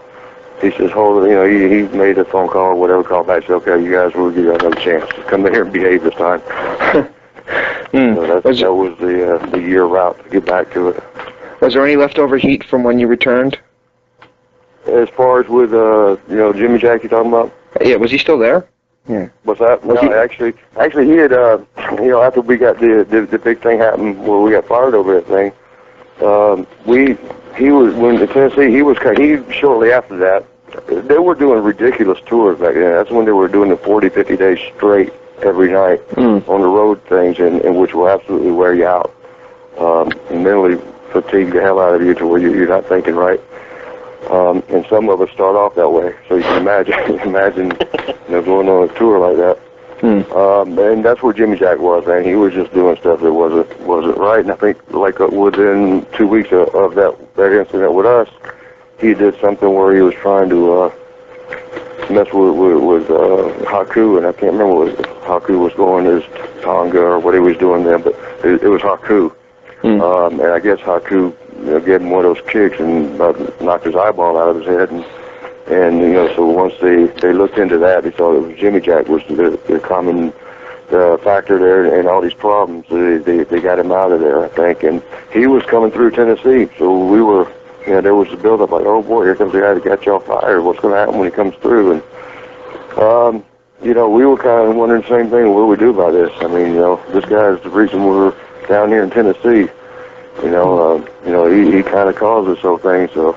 he says, hold it, he made a phone call or whatever, called back, said, okay, you guys, we'll give you another chance. Come in here and behave this time. So that was the year route to get back to it. Was there any leftover heat from when you returned? As far as with, Jimmy Jack you're talking about? Yeah, was he still there? Yeah. What's that? No, actually, he had, after we got the big thing happened where we got fired over that thing, he was, when in Tennessee, he shortly after that, they were doing ridiculous tours back then. That's when they were doing the 40, 50 days straight every night on the road things, and which will absolutely wear you out, and mentally fatigue the hell out of you to where you're not thinking right. And some of us start off that way, so you can imagine going on a tour like that. And that's where Jimmy Jack was, man. He was just doing stuff that wasn't right. And I think like within 2 weeks of that incident with us, he did something where he was trying to mess with Haku, and I can't remember what Haku was going, his Tonga or what he was doing then, but it was Haku. And I guess Haku gave him one of those kicks and knocked his eyeball out of his head. And so once they looked into that, they saw that Jimmy Jack was the common factor there in all these problems. They got him out of there, I think. And he was coming through Tennessee, so we were, there was a build-up like, oh boy, here comes the guy that got y'all fired. What's going to happen when he comes through? And, we were kind of wondering the same thing. What do we do about this? I mean, this guy is the reason we're down here in Tennessee. He kind of caused this whole thing. So,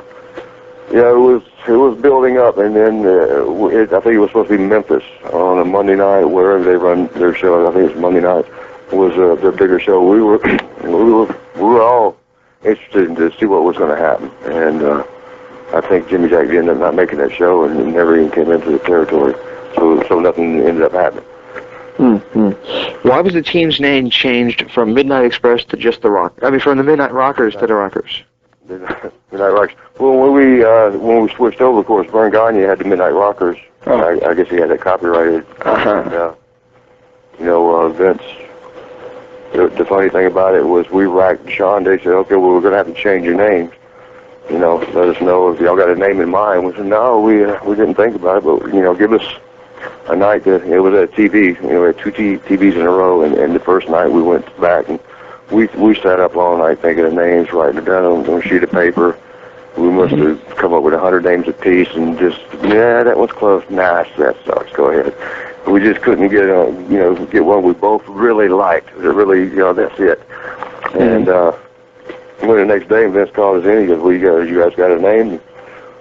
it was building up, and then I think it was supposed to be Memphis on a Monday night, wherever they run their show. I think it's Monday night was their bigger show. We were all interested to see what was going to happen, and I think Jimmy Jack ended up not making that show and never even came into the territory. So nothing ended up happening. Why was the team's name changed from Midnight Express to just the Rock? I mean, from the Midnight Rockers to the Rockers. Midnight Rockers. Well, when we switched over, of course, Vern Gagne had the Midnight Rockers. Oh. I guess he had that copyrighted. And, Vince. The funny thing about it was we racked Shawn. They said, okay, well, we're going to have to change your names. Let us know if y'all got a name in mind. We said, no, we didn't think about it, but give us a night that it was at TV. We had 2 TVs in a row, and the first night we went back and we sat up all night thinking of names, writing it down on a sheet of paper. We must have come up with 100 names apiece, and just that one's close. Nah, that sucks. Go ahead. We just couldn't get one we both really liked. It really, that's it. And when the next day Vince called us in, he goes, "Well, you guys got a name?"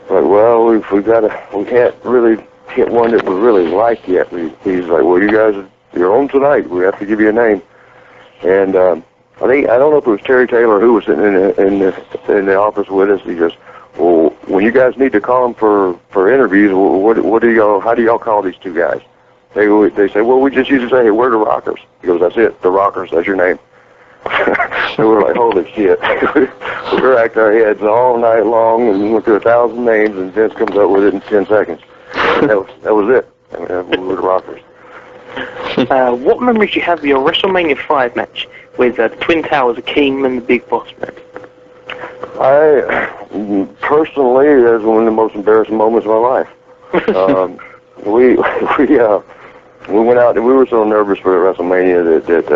Like, well, we can't really get one that we really like yet. He's like, well, you guys, you're on tonight. We have to give you a name. And I don't know if it was Terry Taylor who was sitting in the office with us. He goes, well, when you guys need to call them for interviews, how do y'all call these 2 guys? They say, well, we just usually say, hey, we're the Rockers. He goes, that's it, the Rockers, that's your name. So we're like, holy shit. We racked our heads all night long and went through 1,000 names, and Vince comes up with it in 10 seconds. And that was it. I mean, we were the Rockers. What memories do you have of your WrestleMania 5 match with the Twin Towers, Akeem, and the Big Boss Man? Personally, that's one of the most embarrassing moments of my life. We went out and we were so nervous for WrestleMania that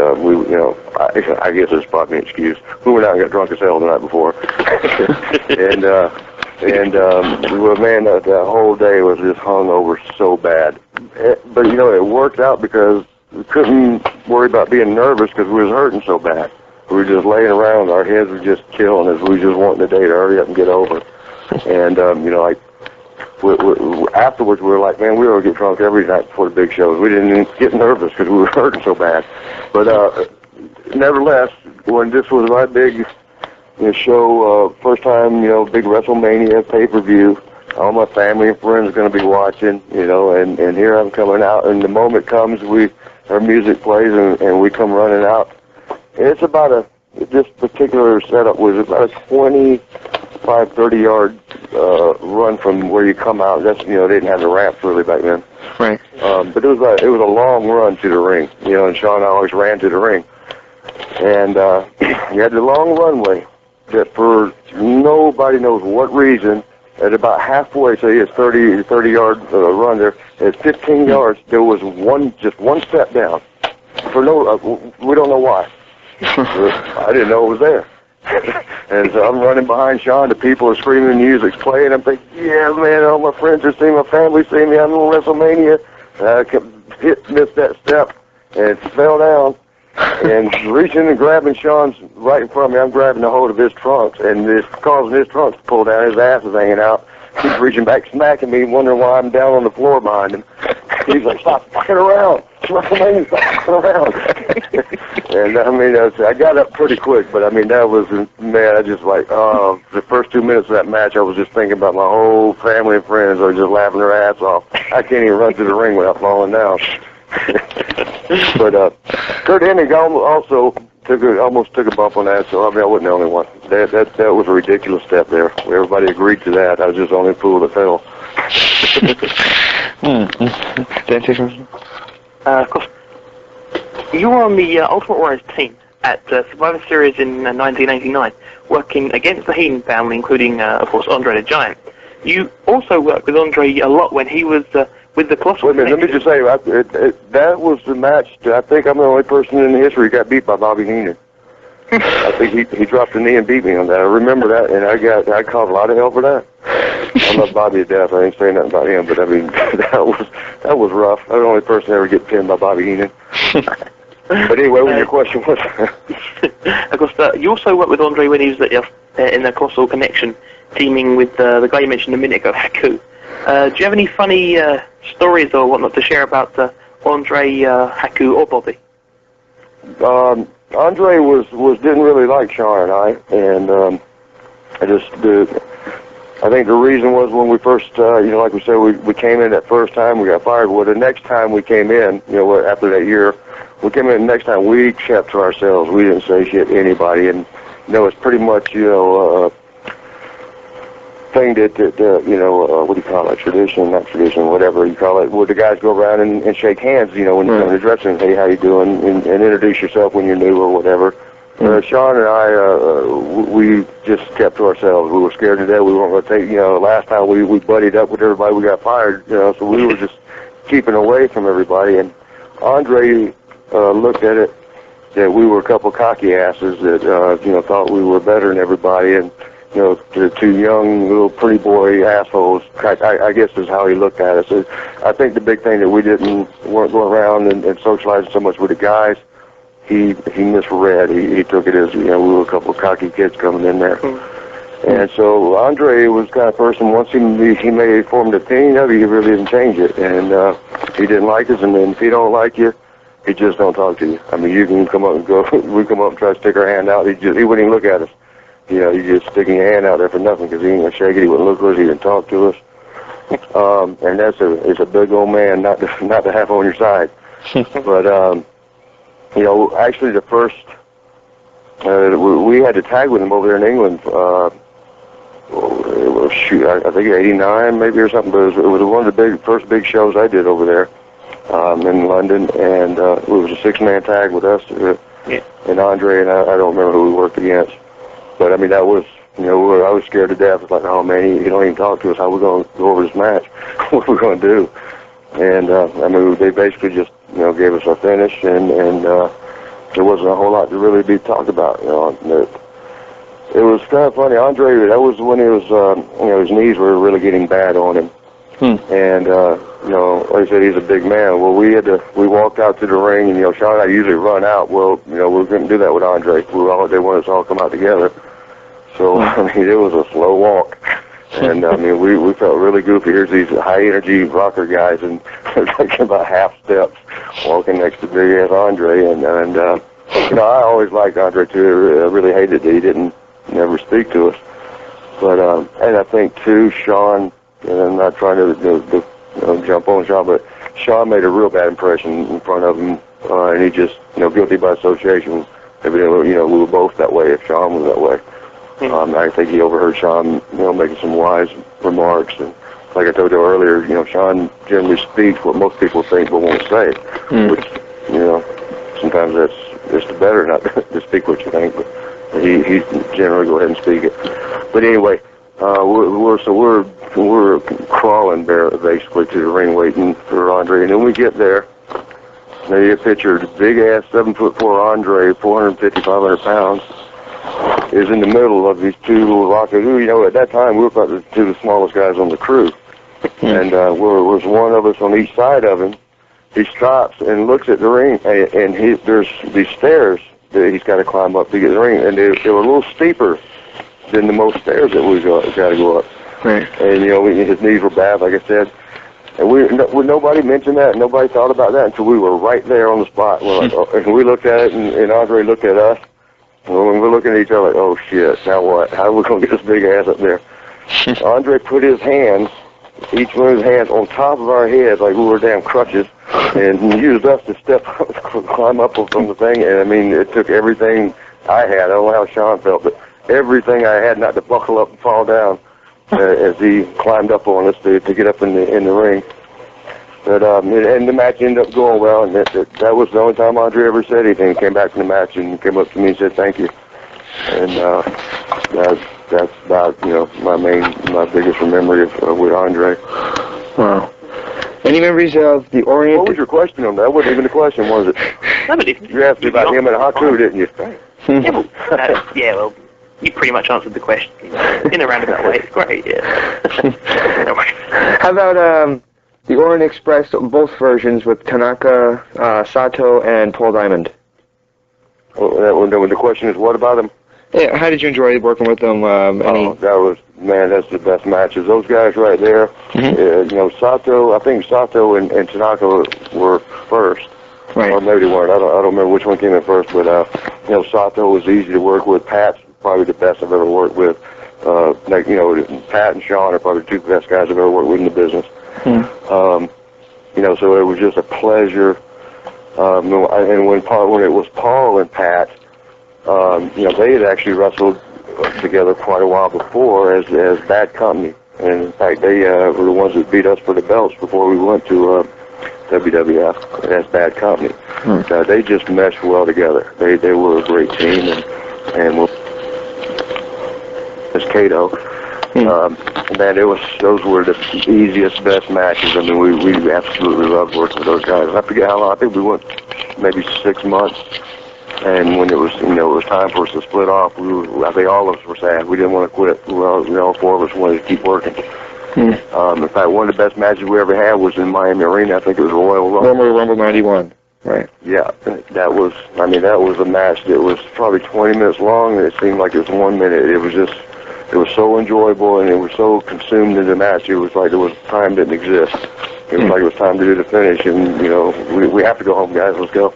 I guess it's probably an excuse. We went out and got drunk as hell the night before, and man, that whole day was just hung over so bad. But it worked out because we couldn't worry about being nervous because we was hurting so bad. We were just laying around, our heads were just killing us. We were just wanting the day to hurry up and get over. And afterwards we were like, man, we were get drunk every night before the big shows. We didn't even get nervous because we were hurting so bad. But nevertheless, when this was my big show, first time, big WrestleMania pay-per-view, all my family and friends are going to be watching, and here I'm coming out, and the moment comes, our music plays, and we come running out. It's this particular setup was about a 25, 30-yard run from where you come out. That's, they didn't have the ramps really back then. Right. But it was a long run to the ring, and Shawn always ran to the ring. And you had the long runway that for nobody knows what reason, at about halfway, so he has 30-yard run there, at 15 yards, there was just one step down. For we don't know why. I didn't know it was there. And so I'm running behind Shawn, the people are screaming, music's playing, I'm thinking, yeah, man, all my friends are seeing, my family seeing me, I'm in WrestleMania. And I missed that step and fell down. And reaching and grabbing Shawn's right in front of me, I'm grabbing a hold of his trunks, and it's causing his trunks to pull down. His ass is hanging out. He's reaching back, smacking me, wondering why I'm down on the floor behind him. He's like, stop fucking around. Stop fucking around. And, I got up pretty quick, but, that was, man, I just the first 2 minutes of that match, I was just thinking about my whole family and friends. I was just laughing their ass off. I can't even run to the ring without falling down. But Kurt Hennig also almost took a bump on that, so I wasn't the only one. That was a ridiculous step there. Everybody agreed to that. I was just the only fool that fell. Of course, you were on the Ultimate Warriors team at Survivor Series in 1989, working against the Heenan family, including, of course, Andre the Giant. You also worked with Andre a lot when he was with the Colossal. Wait a minute, let me just say, that was the match. I think I'm the only person in history who got beat by Bobby Heenan. I think he dropped a knee and beat me on that. I remember that, and I caught a lot of hell for that. I love Bobby to death. I ain't saying nothing about him, but that was rough. I was the only person to ever get pinned by Bobby Heenan. But anyway, what your question was? Of course, you also worked with Andre when he was in the Colossal Connection, teaming with the guy you mentioned a minute ago, Haku. Do you have any funny stories or whatnot to share about Andre, Haku, or Bobby? Andre didn't really like Shawn and I, and I think the reason was when we first, like we said, we came in that first time, we got fired. Well, the next time we came in, after that year, we came in the next time, we kept to ourselves. We didn't say shit to anybody, and it's pretty much, thing that what do you call it? Not tradition, whatever you call it. Where the guys go around and shake hands, when you're in the dressing room, hey, how you doing, and introduce yourself when you're new or whatever. Shawn and I, we just kept to ourselves. We were scared to death. We weren't going to take, last time we buddied up with everybody, we got fired, so we were just keeping away from everybody. And Andre looked at it that we were a couple cocky asses that, thought we were better than everybody, and the two young little pretty boy assholes, I guess is how he looked at us. I think the big thing that we weren't going around and socializing so much with the guys, he misread. He took it as, we were a couple of cocky kids coming in there. And so Andre was the kind of person, once he may have formed an opinion of it, he really didn't change it. And he didn't like us, and then if he don't like you, he just don't talk to you. You can come up and go, we come up and try to stick our hand out, he wouldn't even look at us. You just sticking your hand out there for nothing because he ain't going to shake it. He wouldn't look at us. He didn't talk to us. And it's a big old man not to have on your side. But, actually the first, we had to tag with him over there in England. I think 89 maybe or something. But it was one of the first big shows I did over there in London. And it was a 6-man tag with us and Andre, and I don't remember who we worked against. But, that was, I was scared to death. It's like, oh, man, he don't even talk to us. How are we going to go over this match? What are we going to do? And, they basically just, gave us our finish, and there wasn't a whole lot to really be talked about, It was kind of funny. Andre, that was when he was, his knees were really getting bad on him. And, like I said, he's a big man. Well, we walked out to the ring, and, Shawn and I usually run out. Well, we couldn't do that with Andre. They wanted us to all come out together. So, it was a slow walk. And, we felt really goofy. Here's these high-energy rocker guys, and they're taking about half steps, walking next to big-ass Andre. And I always liked Andre too. I really hated that he didn't never speak to us. But and I think too, Shawn. And I'm not trying to jump on Shawn, but Shawn made a real bad impression in front of him, and he just guilty by association. Evidently, we were both that way. If Shawn was that way, I think he overheard Shawn, making some wise remarks. And like I told you earlier, Shawn generally speaks what most people think but won't say, which sometimes it's the better not to speak what you think, but he generally go ahead and speak it. But anyway, we're crawling basically to the ring waiting for Andre, and then we get there. Now you picture the big ass 7'4" Andre, 450, 500 pounds, is in the middle of these two little rockers. At that time we were probably the two of the smallest guys on the crew, and was one of us on each side of him. He stops and looks at the ring, and there's these stairs that he's got to climb up to get the ring, and they were a little steeper than the most stairs that we got to go up. Right. And his knees were bad, like I said. And nobody mentioned that. Nobody thought about that until we were right there on the spot. We're like, and we looked at it, and Andre looked at us. And we're looking at each other like, oh shit, now what? How are we gonna get this big ass up there? Andre put his hands, each one of his hands, on top of our heads like we were damn crutches, and used us to step up, climb up from the thing. And I mean, it took everything I had. I don't know how Shawn felt, but everything I had not to buckle up and fall down as he climbed up on us to get up in the ring. But and the match ended up going well, and that was the only time Andre ever said anything. He came back from the match and came up to me and said thank you. And that's about my biggest memory of with Andre. Wow. Any memories of the Orient? What was your question on that? That wasn't even a question, was it? No, but You asked me about him and Haku, didn't you? Well, you pretty much answered the question in a roundabout way. It's great, yeah. How about the Orient Express, both versions with Tanaka, Sato, and Paul Diamond? Well, the question is, what about him? Yeah, how did you enjoy working with them? That's the best matches. Those guys right there. Sato. I think Sato and Tanaka were first. Right. Or maybe they weren't. I don't remember which one came in first. But Sato was easy to work with. Pat's probably the best I've ever worked with. Pat and Shawn are probably the two best guys I've ever worked with in the business. So it was just a pleasure. And when it was Paul and Pat, they had actually wrestled together quite a while before as Bad Company. And in fact, they were the ones that beat us for the belts before we went to WWF as Bad Company. They just meshed well together. They were a great team, and as Kato. Man, those were the easiest, best matches. I mean, we absolutely loved working with those guys. I forget how long. I think we went maybe 6 months. And when it was time for us to split off, I think all of us were sad. We didn't want to quit. All four of us wanted to keep working. In fact, one of the best matches we ever had was in Miami Arena. I think it was Royal Rumble 91. Right. Yeah, that was a match that was probably 20 minutes long, and it seemed like it was 1 minute. It was so enjoyable, and it was so consumed in the match. It was like time didn't exist. It was like it was time to do the finish, and we have to go home, guys. Let's go.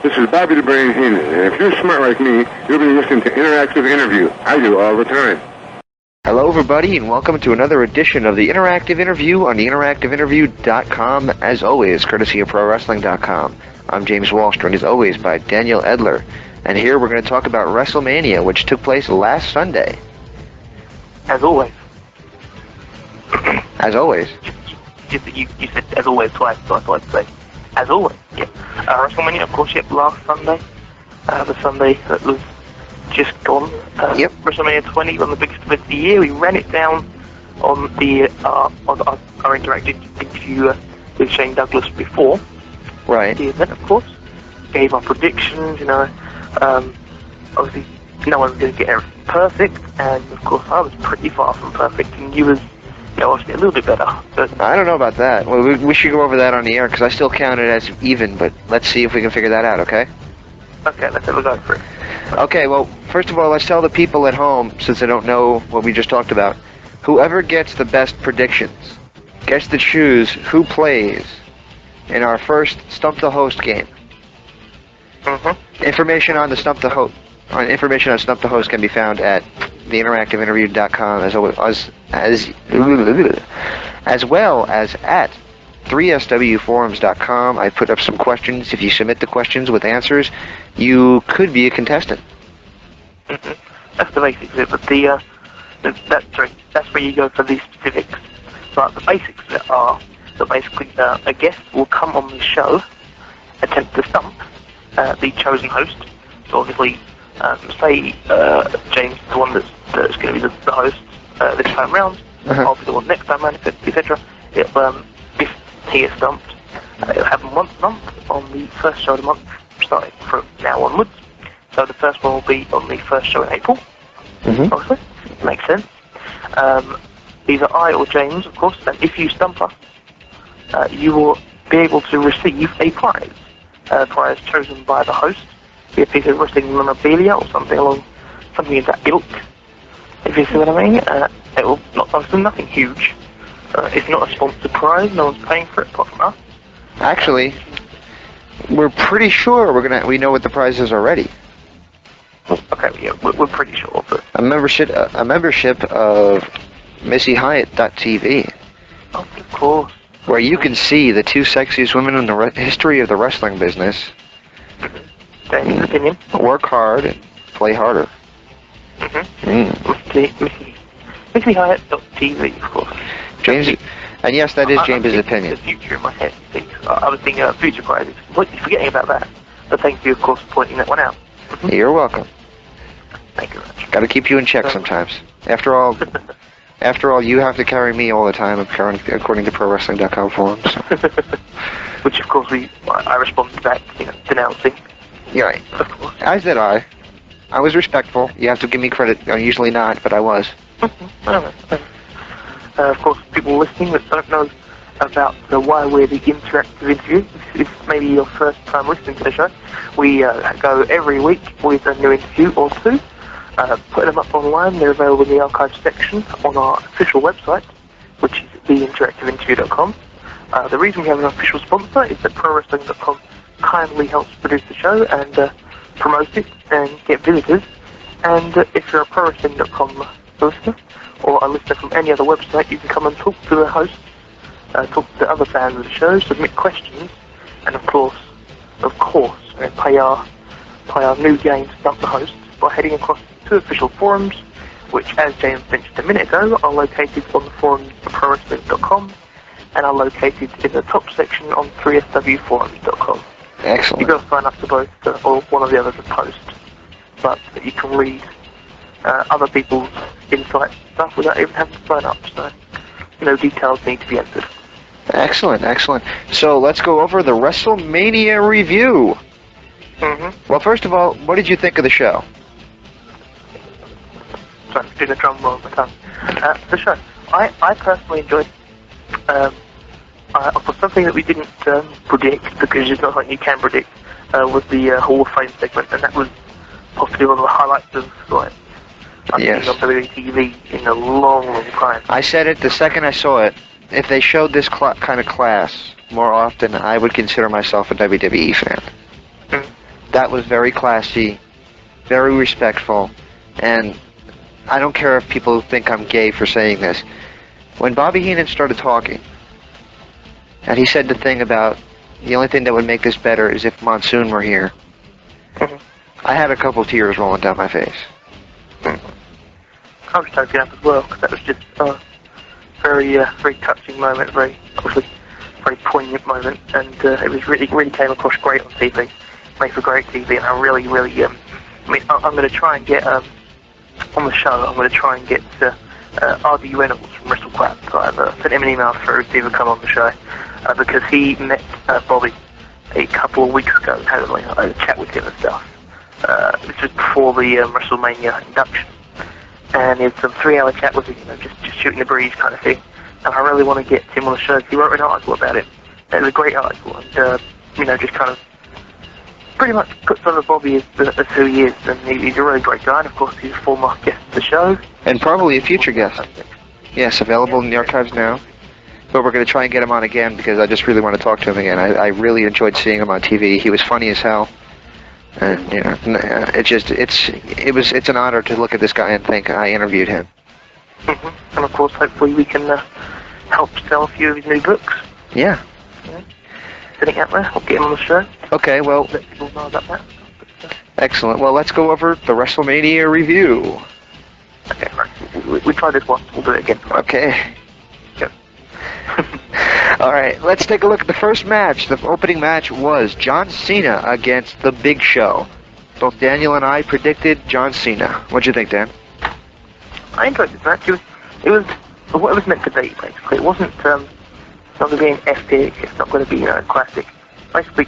This is Bobby the Brain Heenan, and if you're smart like me, you'll be listening to Interactive Interview. I do all the time. Hello, everybody, and welcome to another edition of the Interactive Interview on the interactiveinterview.com, as always, courtesy of ProWrestling.com. I'm James Walsh, joined as always by Daniel Edler, and here we're going to talk about WrestleMania, which took place last Sunday. As always. As always. You said as always twice, so I thought I'd say as always. Yeah. WrestleMania, of course, last Sunday. The Sunday that was just gone. Yep. WrestleMania 20, one of the biggest events of the year. We ran it down on the on our interactive interview with Shane Douglas before. Right. The event, of course. Gave our predictions. Obviously, no one's going to get everything perfect, and of course, I was pretty far from perfect, and you was. Obviously a little bit better, but I don't know about that. Well, we should go over that on the air, because I still count it as even, but let's see if we can figure that out, okay? Okay, let's have a go for it. Okay, well, first of all, let's tell the people at home, since they don't know what we just talked about, whoever gets the best predictions gets to choose who plays in our first Stump the Host game. Information on Stump the Host can be found at theinteractiveinterview.com as well as at 3swforums.com. I put up some questions. If you submit the questions with answers, you could be a contestant. That's the basics of it, but that's where you go for the specifics. But the basics are that basically a guest will come on the show, attempt to stump the chosen host. So obviously, say James is the one that's going to be the host this time round. I'll be the one next time round, etc. If he is stumped, it'll happen once a month on the first show of the month, starting from now onwards. So the first one will be on the first show in April. Obviously, makes sense. Either I or James, of course, and if you stump us, you will be able to receive a prize. A prize chosen by the host. Be a piece of wrestling memorabilia or something in that ilk. If you see what I mean, it will nothing huge. It's not a sponsored prize. No one's paying for it apart from us. Actually, we're pretty sure we know what the prize is already. Okay, yeah, we're pretty sure. But a membership of MissyHyatt.tv. Oh, of course. Where you can see the two sexiest women in the history of the wrestling business. Danny's opinion. Work hard and play harder. MissyHyatt.tv, of course. James, and yes, that is James's opinion. The future in my head. I was thinking of future prizes. Completely forgetting about that. But thank you, of course, for pointing that one out. You're welcome. Thank you very much. Got to keep you in check sometimes. After all, you have to carry me all the time, according to ProWrestling.com forums. Which, of course, I responded back, denouncing. You're right. Of course. As did I. I was respectful. You have to give me credit. I'm usually not, but I was. Of course, people listening that don't know about why we're the interactive interview, if maybe your first time listening to the show, we go every week with a new interview or two. Put them up online. They're available in the archive section on our official website, which is theinteractiveinterview.com. The reason we have an official sponsor is that ProWrestling.com kindly helps produce the show and promote it and get visitors. And if you're a ProWrestling.com listener or a listener from any other website, you can come and talk to the hosts, talk to the other fans of the show, submit questions, and of course, play our new game, Stump the Host, by heading across to official forums, which, as James mentioned a minute ago, are located on the forums of ProWrestling.com and are located in the top section on 3swforums.com. Excellent. You've got to sign up to both, or one of the others to post, but you can read other people's insights and stuff without even having to sign up, so no details need to be entered. Excellent, excellent. So let's go over the WrestleMania review. Well, first of all, what did you think of the show? Sorry, doing the drum roll on my tongue. The show. I personally enjoyed for something that we didn't predict, because it's not something you can predict, was the Hall of Fame segment, and that was possibly one of the highlights of I've seen on WWE TV in a long, long time. I said it the second I saw it. If they showed this kind of class more often, I would consider myself a WWE fan. That was very classy, very respectful, and I don't care if people think I'm gay for saying this. When Bobby Heenan started talking, and he said the thing about the only thing that would make this better is if Monsoon were here, I had a couple tears rolling down my face. I was choking up as well, because that was just a very touching moment, very poignant moment, and it really came across great on TV. Made for great TV, and I really, I'm going to try and get on the show. I'm going to try and get R.D. Reynolds from WrestleQuack. I've sent him an email through to either come on the show because he met Bobby a couple of weeks ago and had a chat with him and stuff. This was before the WrestleMania induction, and he had some 3-hour chat with him, just shooting the breeze kind of thing. And I really want to get him on the show. He wrote an article about it. It was a great article, and just kind of pretty much puts over Bobby as who he is, and he's a really great guy, and of course he's a former guest of the show. And probably a future guest. Yes, available in the archives now. But we're going to try and get him on again because I just really want to talk to him again. I really enjoyed seeing him on TV. He was funny as hell. And, you know, it's an honor to look at this guy and think I interviewed him. Mm-hmm. And of course, hopefully we can help sell a few of his new books. Yeah. Sitting out there, I'll get him on the show. Okay, well, Let people know about that. excellent. Well, let's go over the WrestleMania review. Okay, right. We tried this once, we'll do it again. Okay. Yep. All right, let's take a look at the first match. The opening match was John Cena against The Big Show. Both Daniel and I predicted John Cena. What'd you think, Dan? I enjoyed this match. It was what it was meant to be, basically. It wasn't not going to be an epic, it's not going to be a classic. Basically,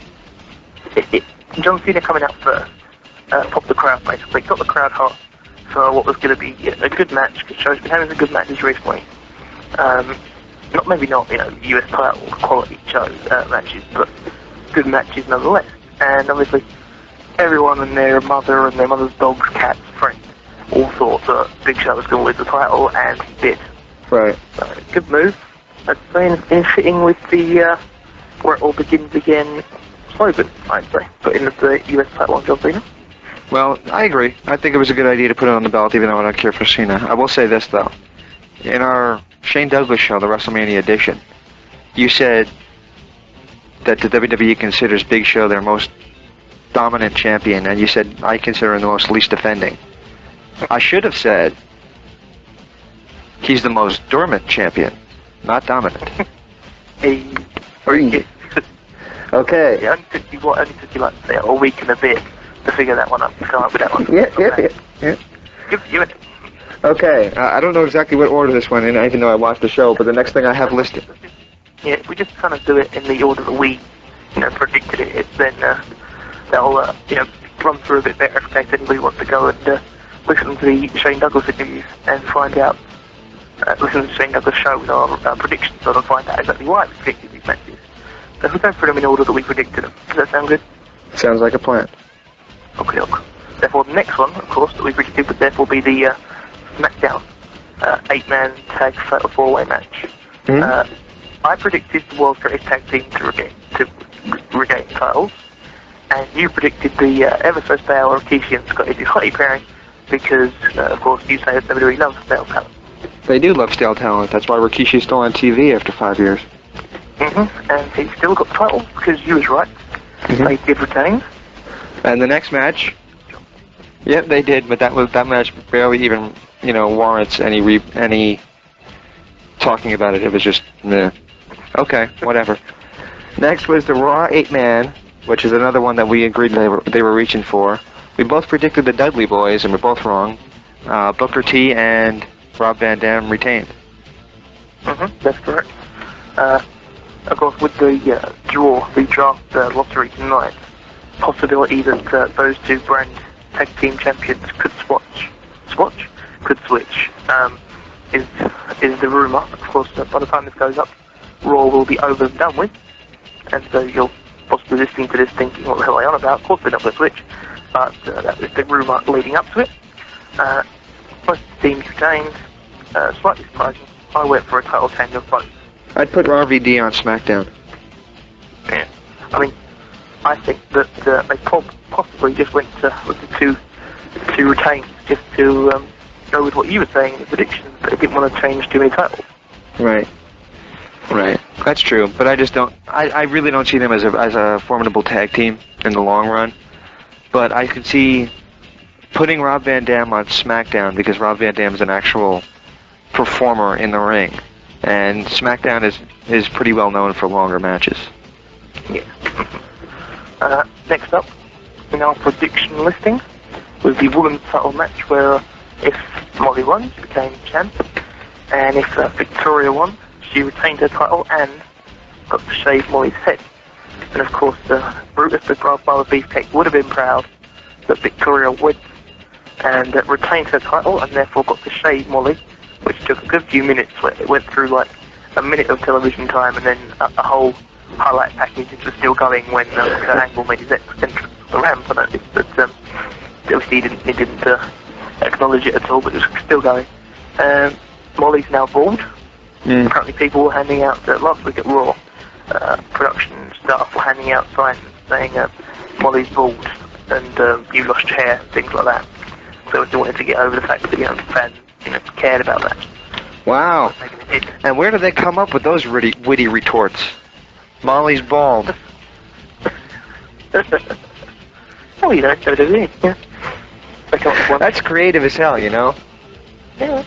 John Cena coming out first popped the crowd, basically. Got the crowd hot for what was going to be a good match, because Show's been having some good matches recently. Maybe not, US title quality show matches, but good matches nonetheless. And obviously, everyone and their mother and their mother's dogs, cats, friends, all thought that Big Show was going to win the title, and he did. Right. So, good move. I'd say in fitting with the where it all begins again slogan, I'd say, putting the US title on John Cena. Well, I agree. I think it was a good idea to put it on the belt, even though I don't care for Cena. I will say this, though. In our Shane Douglas show, the WrestleMania edition, you said that the WWE considers Big Show their most dominant champion, and you said I consider him the most least defending. I should have said he's the most dormant champion, not dominant. Hey. Okay. It only took you like say a week and a bit to figure that one up, to come up with that one. Yeah. Give it. Okay, I don't know exactly what order this went in, even though I watched the show, but the next thing I have listed. Yeah, if we just kind of do it in the order that we, predicted it, then they'll, run through a bit better in case anybody wants to go and listen to the Shane Douglas interviews and find out, listen to the Shane Douglas show with our predictions on and find out exactly why we predicted these matches. So if we go through them in order that we predicted them, does that sound good? Sounds like a plan. Okay. Therefore, the next one, of course, that we predicted would therefore be the SmackDown 8-man tag fatal 4-way match. Mm-hmm. I predicted the World's Greatest Tag Team to regain titles, and you predicted the ever so stale Rikishi and Scotty pairing because, of course, you say that WWE loves stale talent. They do love stale talent. That's why Rikishi's still on TV after 5 years. Mm-hmm. And he still got the title because you was right. Mm-hmm. They did retain. And the next match, yep, they did, but that match barely even warrants any talking about it. It was just meh. Okay, whatever. Next was the Raw 8-man, which is another one that we agreed they were reaching for. We both predicted the Dudley Boys, and we're both wrong. Booker T and Rob Van Dam retained. Mm-hmm, that's correct. Of course, with the draft lottery tonight, possibility that those two brand tag team champions could switch, is the rumour. Of course, by the time this goes up, Raw will be over and done with, and so you're possibly listening to this thinking, what the hell are they on about? Of course they're not going to switch, but that was the rumour leading up to it. Both teams retained, slightly surprising. I went for a title change of both. I'd put RVD on SmackDown. Yeah. I mean, I think that they possibly just went with the two retains just to go with what you were saying in the predictions, but they didn't want to change too many titles. Right. That's true, but I just don't. I really don't see them as a formidable tag team in the long run. But I could see putting Rob Van Dam on SmackDown because Rob Van Dam is an actual performer in the ring, and SmackDown is pretty well known for longer matches. Yeah. Next up, in our prediction listing, was the women's title match where if Molly won, she became champ, and if Victoria won, she retained her title and got to shave Molly's head. And of course, Brutus the Grandfather Beefcake would have been proud that Victoria went and retained her title and therefore got to shave Molly, which took a good few minutes. It went through like a minute of television time and then a whole highlight package was still going when Kurt Angle made his entrance to the ramp. I noticed, but obviously he didn't acknowledge it at all, but it was still going. Molly's now bald. Apparently people were handing out, last week at Raw, production staff were handing out signs saying Molly's bald and you lost your hair, things like that. So they wanted to get over the fact that, fans, cared about that. Wow. And where did they come up with those witty retorts? Molly's bald. Oh, WWE, yeah. They come up with one. That's creative as hell, Yeah.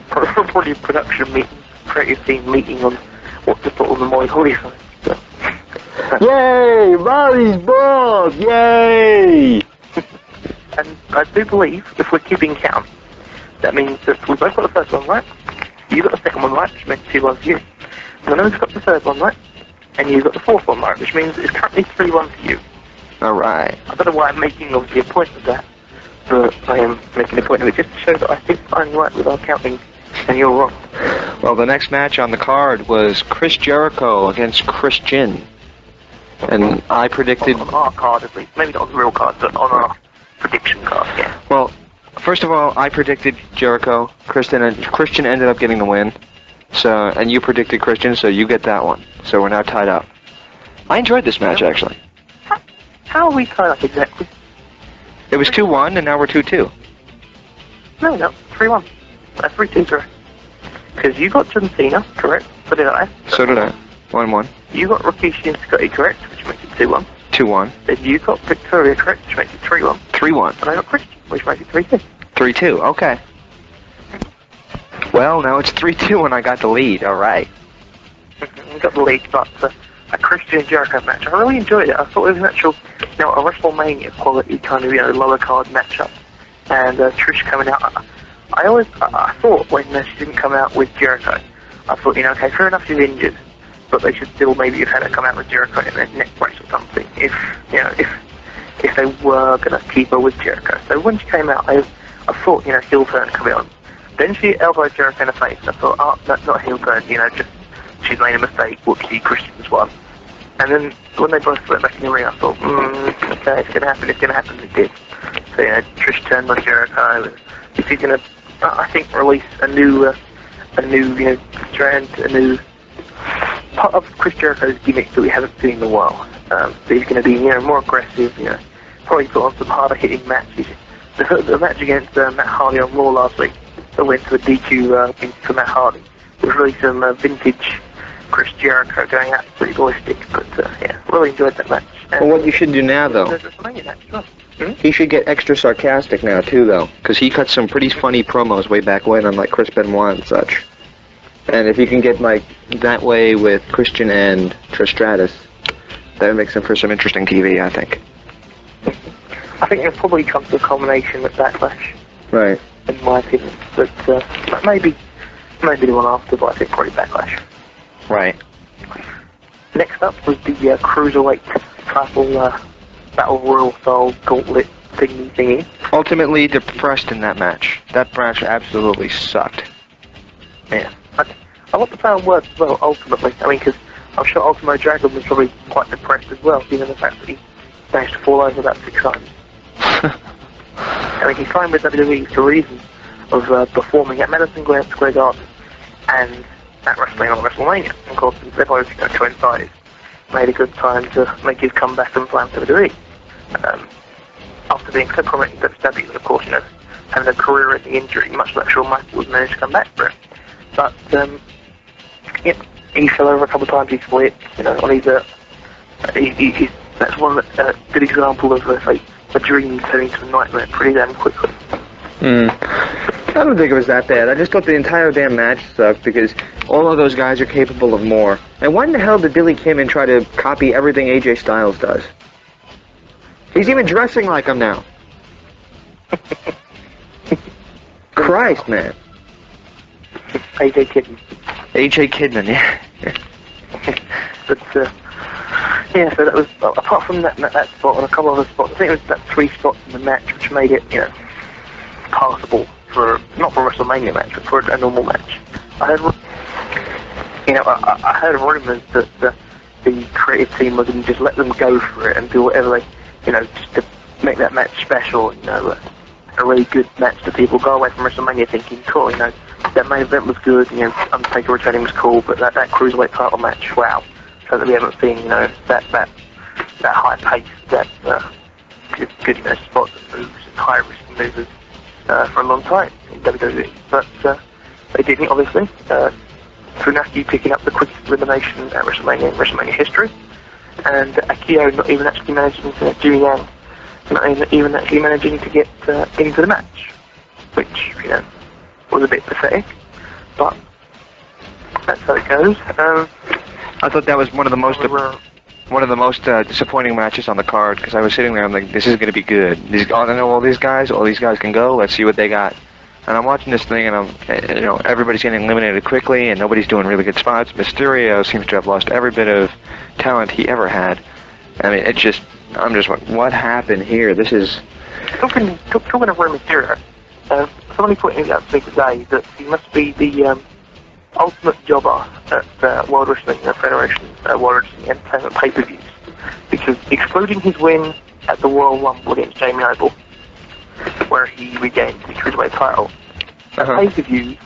Probably a production meeting, creative team meeting on what to put on the Molly Holly side. Yay! Molly's bald! Yay! And I do believe, if we're keeping count, that means that we both got the first one right, you got the second one right, which meant 2-1 for you. And then we've got the third one right, and you got the fourth one right, which means it's currently 3-1 for you. Alright. I don't know why I'm making obviously a point of that, but I am making a point of it just to show that I think I'm right with our counting, and you're wrong. Well, the next match on the card was Chris Jericho against Christian. And I predicted... On our card at least, maybe not on the real card, but on our prediction card, yeah. Well, first of all, I predicted Jericho. Christian ended up getting the win. So, and you predicted Christian, so you get that one. So we're now tied up. I enjoyed this match, actually. How are we tied up exactly? It was 2-1, and now we're 2-2. No, 3-1. 3-2, sorry. Because you got John Cena, correct? So did I. So did I. 1-1. You got Rikishi and Scotty, correct? Which makes it 2-1. 2-1. Then you got Victoria, correct? Which makes it 3-1. 3-1. And I got Christian, which makes it 3-2. 3-2, okay. Well, now it's 3-2 and I got the lead, alright. You got the lead, but a Christian and Jericho match. I really enjoyed it. I thought it was an actual, a WrestleMania quality kind of, lower card matchup. And Trish coming out. I thought when she didn't come out with Jericho, I thought, okay, fair enough, she's injured, but they should still maybe have had her come out with Jericho in their neck brace or something. If they were gonna keep her with Jericho. So when she came out, I thought, heel turn coming on. Then she elbowed Jericho in the face, and I thought, oh, that's not a heel turn, just she's made a mistake. Whoopsie, Christian's won. And then when they both went back in the ring, I thought, okay, it's gonna happen. It did. So Trish turned on Jericho, and if he's gonna, I think, release a new strand, a new part of Chris Jericho's gimmick that we haven't seen in a while. So he's going to be, more aggressive, probably put on some harder hitting matches. The match against Matt Hardy on Raw last week, that went to a DQ for Matt Hardy, was really some vintage Chris Jericho going absolutely ballistic, but really enjoyed that match. And well, what you should do now, though, he should get extra sarcastic now, too, though, because he cut some pretty funny promos way back when on, like, Chris Benoit and such. And if you can get, like, that way with Christian and Trish Stratus, that would make for some interesting TV, I think. I think it'll probably come to a culmination at Backlash. Right. In my opinion. But maybe the one after, but I think probably Backlash. Right. Next up was the Cruiserweight title Battle Royal style gauntlet thingy. Ultimately depressed in that match. That match absolutely sucked. Yeah. I want the final word as well, ultimately. I mean, because I'm sure Ultimo Dragon was probably quite depressed as well, given the fact that he managed to fall over about 6 times. I mean, he signed with WWE for reasons of performing at Madison Square Garden and at WrestleMania. Of course, they've both coincided. Made a good time to make his comeback and plan for WWE. After being so prominent in WWE, and of course, having a career-ending injury, much like Shawn Michaels managed to come back for it. But, he fell over a couple of times, he split, on his, that's one good example of, a dream turning to a nightmare pretty damn quickly. I don't think it was that bad. I just thought the entire damn match sucked because all of those guys are capable of more. And why in the hell did Billy Kidman try to copy everything AJ Styles does? He's even dressing like him now. Christ, man. AJ Kidman. AJ Kidman, yeah. But, so that was, apart from that spot and a couple of other spots, I think it was that 3 spots in the match which made it, passable for, not for a WrestleMania match, but for a normal match. I heard rumors that the creative team was going to just let them go for it and do whatever they, just to make that match special, a really good match that people go away from WrestleMania thinking, cool, that main event was good. You know, Undertaker returning was cool, but that cruiserweight title match, wow, so that we haven't seen, you know, that high pace, that good, you know, spots and moves and high risk maneuvers for a long time in WWE. But they didn't, obviously. Funaki picking up the quickest elimination at WrestleMania history, and Akio not even actually managing to, Jimmy Yang not even actually managing to get into the match, which, you know, was a bit pathetic, but that's how it goes. I thought that was one of the most disappointing matches on the card, because I was sitting there, I'm like, this is going to be good. I know all these guys can go, let's see what they got. And I'm watching this thing, and you know, everybody's getting eliminated quickly, and nobody's doing really good spots. Mysterio seems to have lost every bit of talent he ever had. I mean, I'm just like, what happened here? This is... Talking of Rey Mysterio, somebody pointed out to me today that he must be the ultimate jobber at World Wrestling Federation, World Wrestling Entertainment pay-per-views, because excluding his win at the Royal Rumble against Jamie Noble, where he regained the Cruiserweight title, pay-per-views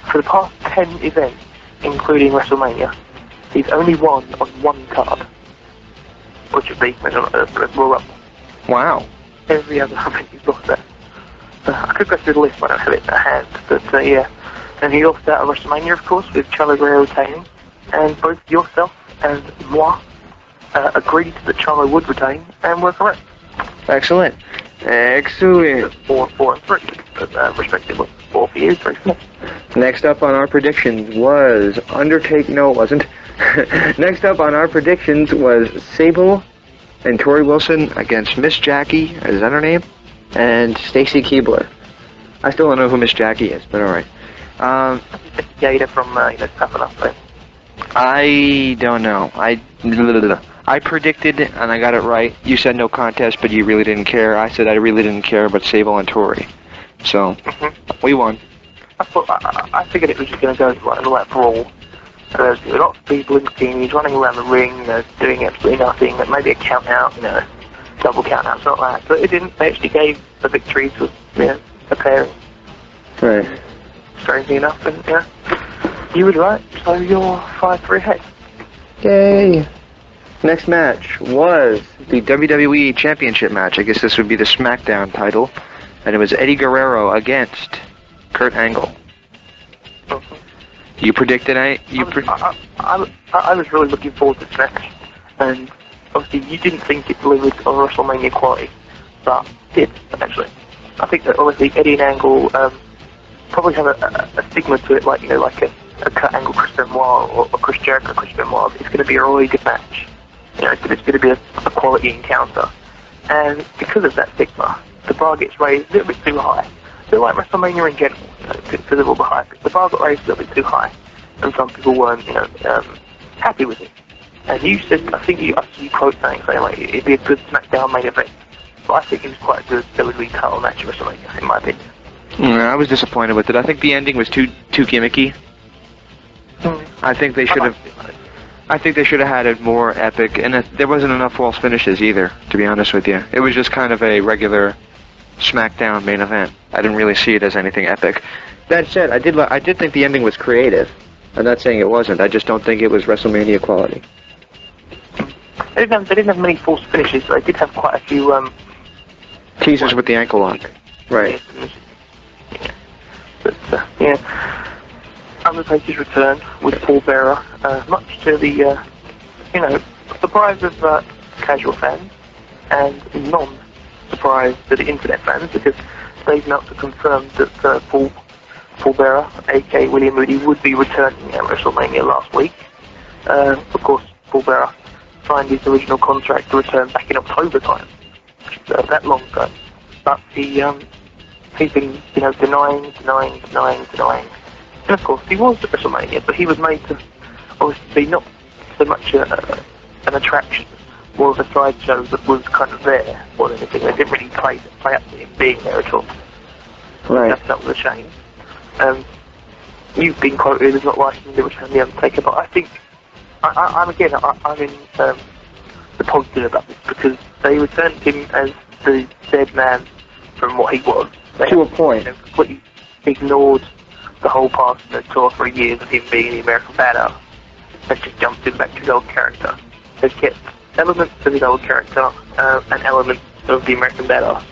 for the past 10 events, including WrestleMania, he's only won on one card, which would be Royal Rumble. Wow. Every other event he's lost there. I could go through the list, but I don't have it at hand, but yeah. And he lost out at WrestleMania, of course, with Charlie Guerrero retaining, and both yourself and moi agreed that Charlie would retain, and were correct. Excellent. 4 and 3, but respectively. 4 for you, 3 for me. Next up on our predictions was No, it wasn't. Next up on our predictions was Sable and Tori Wilson against Miss Jackie, is that her name? And Stacy Keibler. I still don't know who Miss Jackie is, but alright. Jada from, Tough Enough, right? I don't know. I predicted, and I got it right. You said no contest, but you really didn't care. I said I really didn't care about Sable and Tori. So, we won. I figured it was just going to go like brawl. There's lots of people in the team, he's running around the ring, doing absolutely nothing, maybe a count out, double count out, something like that. But it didn't. They actually gave the victory to, a pair. Right. Strangely enough, and you were right, so you're 5-3 ahead. Yay! Next match was the WWE Championship match. I guess this would be the SmackDown title. And it was Eddie Guerrero against Kurt Angle. You predicted I was really looking forward to this match. And obviously you didn't think it delivered on WrestleMania quality, but it did, actually. I think that obviously Eddie and Angle probably have a stigma to it, like a Kurt Angle Chris Benoit or Chris Jericho Chris Benoit. It's going to be a really good match. It's going to be a quality encounter. And because of that stigma, the bar gets raised a little bit too high. A bit like WrestleMania in general, because of all the hype. The bar got raised a little bit too high, and some people weren't, happy with it. And you said, I think you quote saying like, it'd be a good SmackDown main event. But I think it was quite a good WWE title match at WrestleMania, in my opinion. I was disappointed with it. I think the ending was too gimmicky. I think they should have had it more epic, and there wasn't enough false finishes either, to be honest with you. It was just kind of a regular SmackDown main event. I didn't really see it as anything epic. That said, I did think the ending was creative. I'm not saying it wasn't. I just don't think it was WrestleMania quality. They didn't have many false finishes, but they did have quite a few teasers with the ankle lock. Right. But Undertaker's return with Paul Bearer, much to the surprise of casual fans and non-surprise to the internet fans, because Dave Meltzer confirmed that Paul Bearer, aka William Moody, would be returning at WrestleMania last week. Of course, Paul Bearer signed his original contract to return back in October time, that long ago. But he's been denying. And of course, he was at WrestleMania, but he was made to obviously be not so much an attraction, more of a sideshow that was kind of there more than anything. They didn't really play up to him being there at all. Right. That was a shame. You've been quoted as not liking the return of the Undertaker, but I think I'm in the positive about this, because they returned him as the dead man from what he was. They to a point. Completely ignored the whole past 2 or 3 years of him being the American Badass. They've just jumped him back to his old character. They've kept elements of his old character and elements of the American Badass.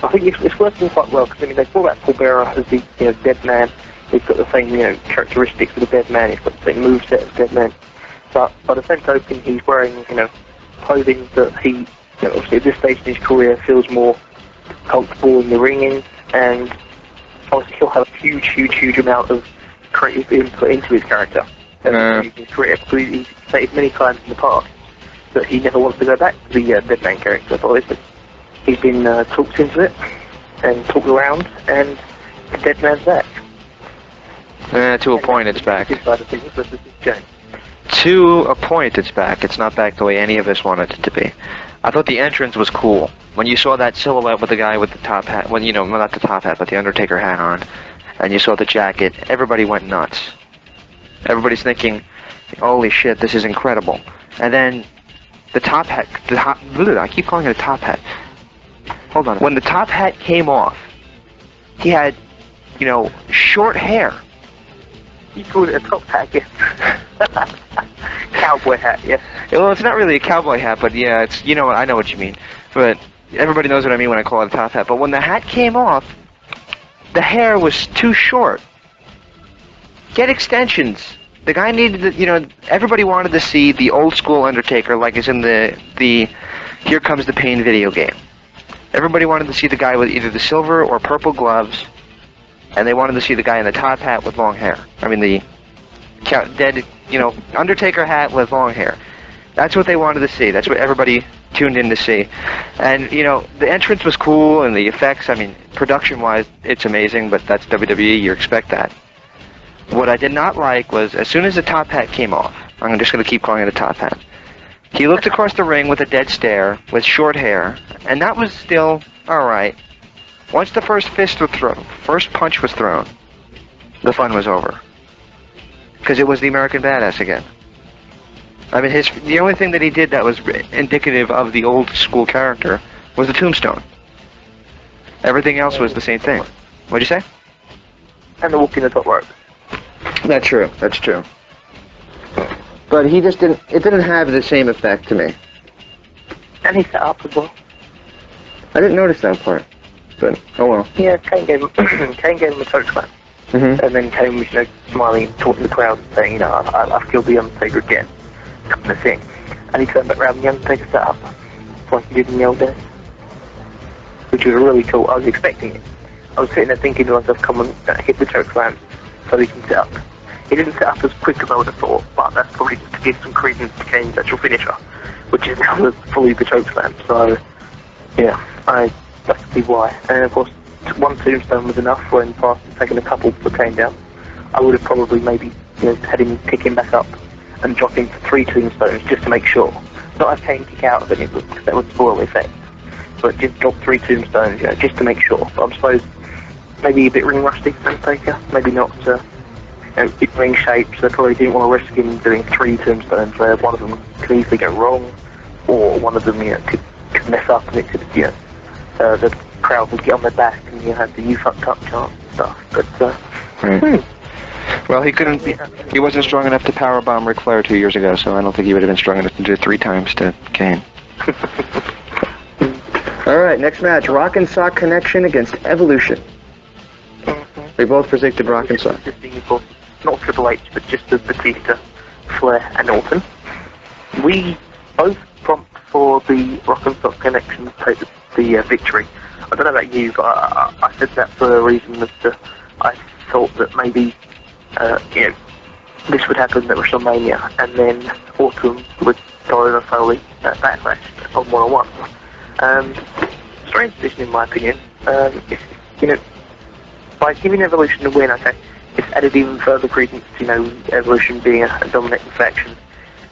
I think it's working quite well, because I mean, they brought back Paul Bearer as the dead man. He's got the same characteristics of the dead man. He's got the same moveset as the dead man. But by the same token, he's wearing clothing that he obviously at this stage in his career feels more comfortable in the ring in, and obviously he'll have a huge amount of creative input into his character in his career. Because he's stated many times in the past that he never wants to go back to the dead man character, but obviously he's been talked into it and talked around, and the dead man's back. To a point, it's back. His side of things versus James. To a point, it's back. It's not back the way any of us wanted it to be. I thought the entrance was cool. When you saw that silhouette with the guy with the top hat, well, not the top hat, but the Undertaker hat on, and you saw the jacket, everybody went nuts. Everybody's thinking, holy shit, this is incredible. And then the top hat, I keep calling it a top hat. Hold on. When the top hat came off, he had, short hair. You called it a top hat, yeah. Cowboy hat, yeah. Well, it's not really a cowboy hat, but yeah, it's, I know what you mean. But everybody knows what I mean when I call it a top hat. But when the hat came off, the hair was too short. Get extensions. The guy needed to, everybody wanted to see the old school Undertaker like is in the Here Comes the Pain video game. Everybody wanted to see the guy with either the silver or purple gloves, and they wanted to see the guy in the top hat with long hair. I mean, the dead, Undertaker hat with long hair. That's what they wanted to see. That's what everybody tuned in to see. And, the entrance was cool, and the effects, I mean, production-wise, it's amazing, but that's WWE, you expect that. What I did not like was, as soon as the top hat came off, I'm just going to keep calling it a top hat, he looked across the ring with a dead stare, with short hair, and that was still alright. Once the first punch was thrown, the fun was over. Because it was the American Badass again. I mean, the only thing that he did that was indicative of the old school character was the tombstone. Everything else was the same thing. What'd you say? And the walk in the top rope. That's true. But he just didn't, it didn't have the same effect to me. And he set up as well. I didn't notice that part. But, oh well. Yeah, Kane gave him a toe slam. Mm-hmm. And then Kane was, smiling and talking to the crowd and saying, I've killed the Undertaker again. Kind of thing. And he turned back around and the Undertaker set up. Like he did in the old days. Which was really cool. I was expecting it. I was sitting there thinking to myself, come on, hit the choke slam so he can set up. He didn't set up as quick as I would have thought, but that's probably just to give some credence to Kane's actual finisher, which is now fully the choke slam. So, yeah, I can see why. And of course, one tombstone was enough when past had taken a couple to Kane down. I would have probably maybe had him pick him back up and drop him for 3 tombstones just to make sure. Not have Kane kick out of it, because that would spoil the effect. But just drop 3 tombstones, just to make sure. But I suppose maybe a bit ring rusty for Undertaker, maybe not in ring shape, so they probably didn't want to risk him doing 3 tombstones where one of them could easily go wrong, or one of them could mess up and it could, the crowd would get on their back and you have the "you fucked up" chant and stuff. But well, he couldn't. He wasn't strong enough to powerbomb Ric Flair 2 years ago, so I don't think he would have been strong enough to do it 3 times to Kane. All right, next match: Rock and Sock Connection against Evolution. They both predicted Rock and Sock. Not Triple H, but just the Batista, Flair, and Orton. We both prompt for the Rock and Sock Connection to take the victory. I don't know about you, but I said that for a reason that I thought that maybe this would happen at WrestleMania, and then Orton would go over Foley at Backlash on 1-on-1. Strange decision in my opinion. By giving Evolution a win, okay, it's added even further credence to, Evolution being a dominating faction,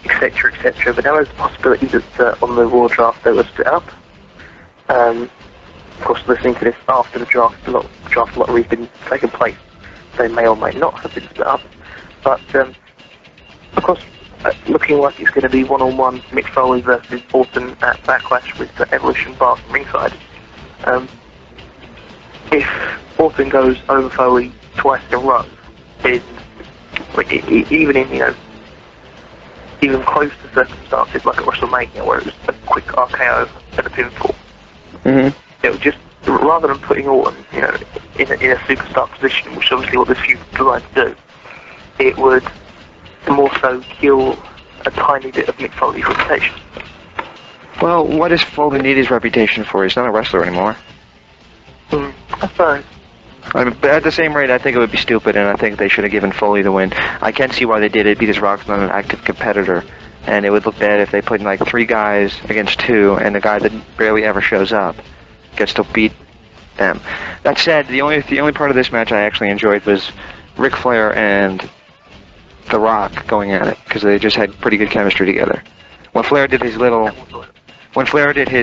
etc., etc. But now there's the possibility that on the Raw draft they were split up. Of course, listening to this after the draft, a lot of reasons been taking place. They may or may not have been split up. But, of course, looking like it's going to be 1-on-1 Mick Foley versus Orton at Backlash with Evolution Bar from ringside. If Orton goes over Foley twice in a row, in, even in, even close to circumstances like at WrestleMania where it was a quick RKO and a pinfall. Mm-hmm. It would just, rather than putting Orton, in a superstar position, which is obviously what this feud was designed to do, it would more so kill a tiny bit of Mick Foley's reputation. Well, what does Foley need his reputation for? He's not a wrestler anymore. I suppose. But at the same rate, I think it would be stupid, and I think they should have given Foley the win. I can see why they did it, because Rock's not an active competitor, and it would look bad if they put like 3 guys against 2, and the guy that barely ever shows up gets to beat them. That said, the only part of this match I actually enjoyed was Ric Flair and The Rock going at it, because they just had pretty good chemistry together. When Flair did his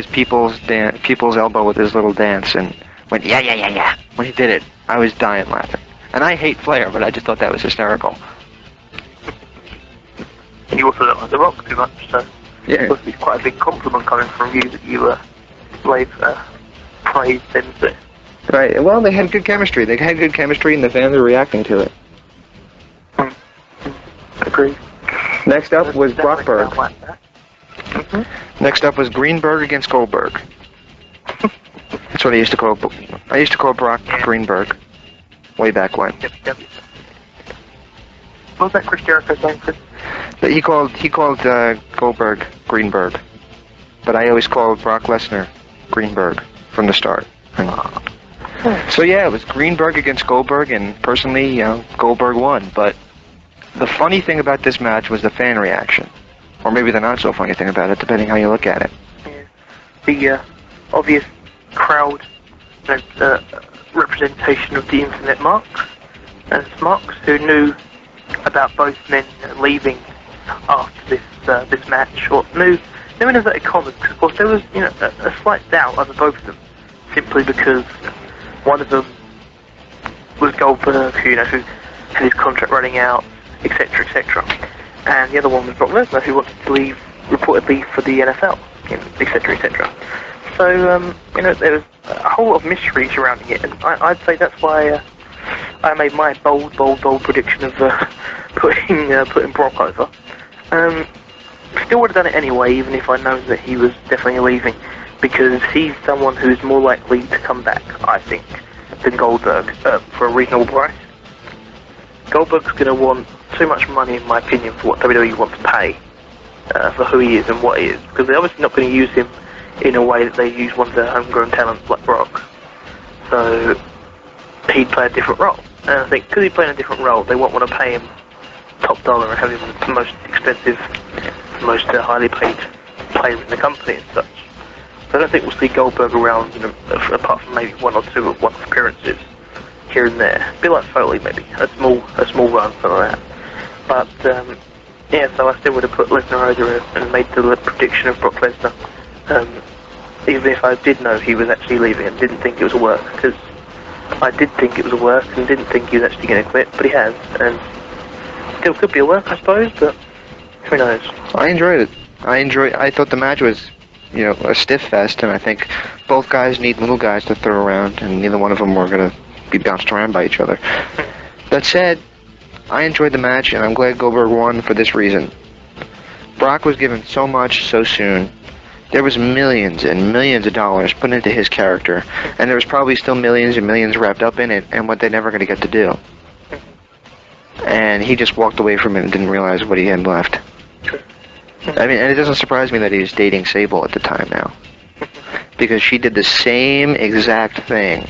people's elbow with his little dance and went yeah, when he did it, I was dying laughing. And I hate Flair, but I just thought that was hysterical. And you also don't like The Rock too much, so Yeah. it must be quite a big compliment coming from you that you praised them too. Right. Well, they had good chemistry. They had good chemistry, and the fans were reacting to it. Agree. Next up was Brockberg. Like that. Next up was Greenberg against Goldberg. That's what I used to call. I used to call Brock Greenberg way back when. WWE. What was that Chris Jericho's name, Chris? He called Goldberg Greenberg, but I always called Brock Lesnar Greenberg from the start. So yeah, it was Greenberg against Goldberg, and personally, Goldberg won. But the funny thing about this match was the fan reaction, or maybe the not so funny thing about it, depending how you look at it. Yeah. The obvious crowd representation of the internet marks and smarks who knew about both men leaving after this match, or knew in inverted commas, because of course there was a slight doubt over both of them, simply because one of them was Goldberg, who had his contract running out, etc., etc., and the other one was Brock Lesnar, who wanted to leave, reportedly for the NFL, etc., etc. So there was a whole lot of mystery surrounding it, and I'd say that's why I made my bold prediction of putting Brock over. Still would have done it anyway, even if I know that he was definitely leaving, because he's someone who's more likely to come back, I think, than Goldberg for a reasonable price. Goldberg's going to want too much money, in my opinion, for what WWE wants to pay for who he is and what he is, because they're obviously not going to use him in a way that they use one of their homegrown talents like Brock. So he'd play a different role, and I think because he's playing a different role, they won't want to pay him top dollar and have him the most expensive, most highly paid player in the company and such. So I don't think we'll see Goldberg around, apart from maybe one or two of one-off appearances here and there. A bit like Foley, maybe a small run, something like that. But so I still would have put Lesnar over and made the prediction of Brock Lesnar, even if I did know he was actually leaving and didn't think it was a work, because I did think it was a work and didn't think he was actually going to quit, but he has, and still could be a work, I suppose, but who knows. I enjoyed it. I thought the match was, a stiff fest, and I think both guys need little guys to throw around, and neither one of them were going to be bounced around by each other. That said, I enjoyed the match, and I'm glad Goldberg won for this reason. Brock was given so much so soon. There was millions and millions of dollars put into his character, and there was probably still millions and millions wrapped up in it, and what they're never going to get to do. And he just walked away from it and didn't realize what he had left. I mean, and it doesn't surprise me that he was dating Sable at the time now, because she did the same exact thing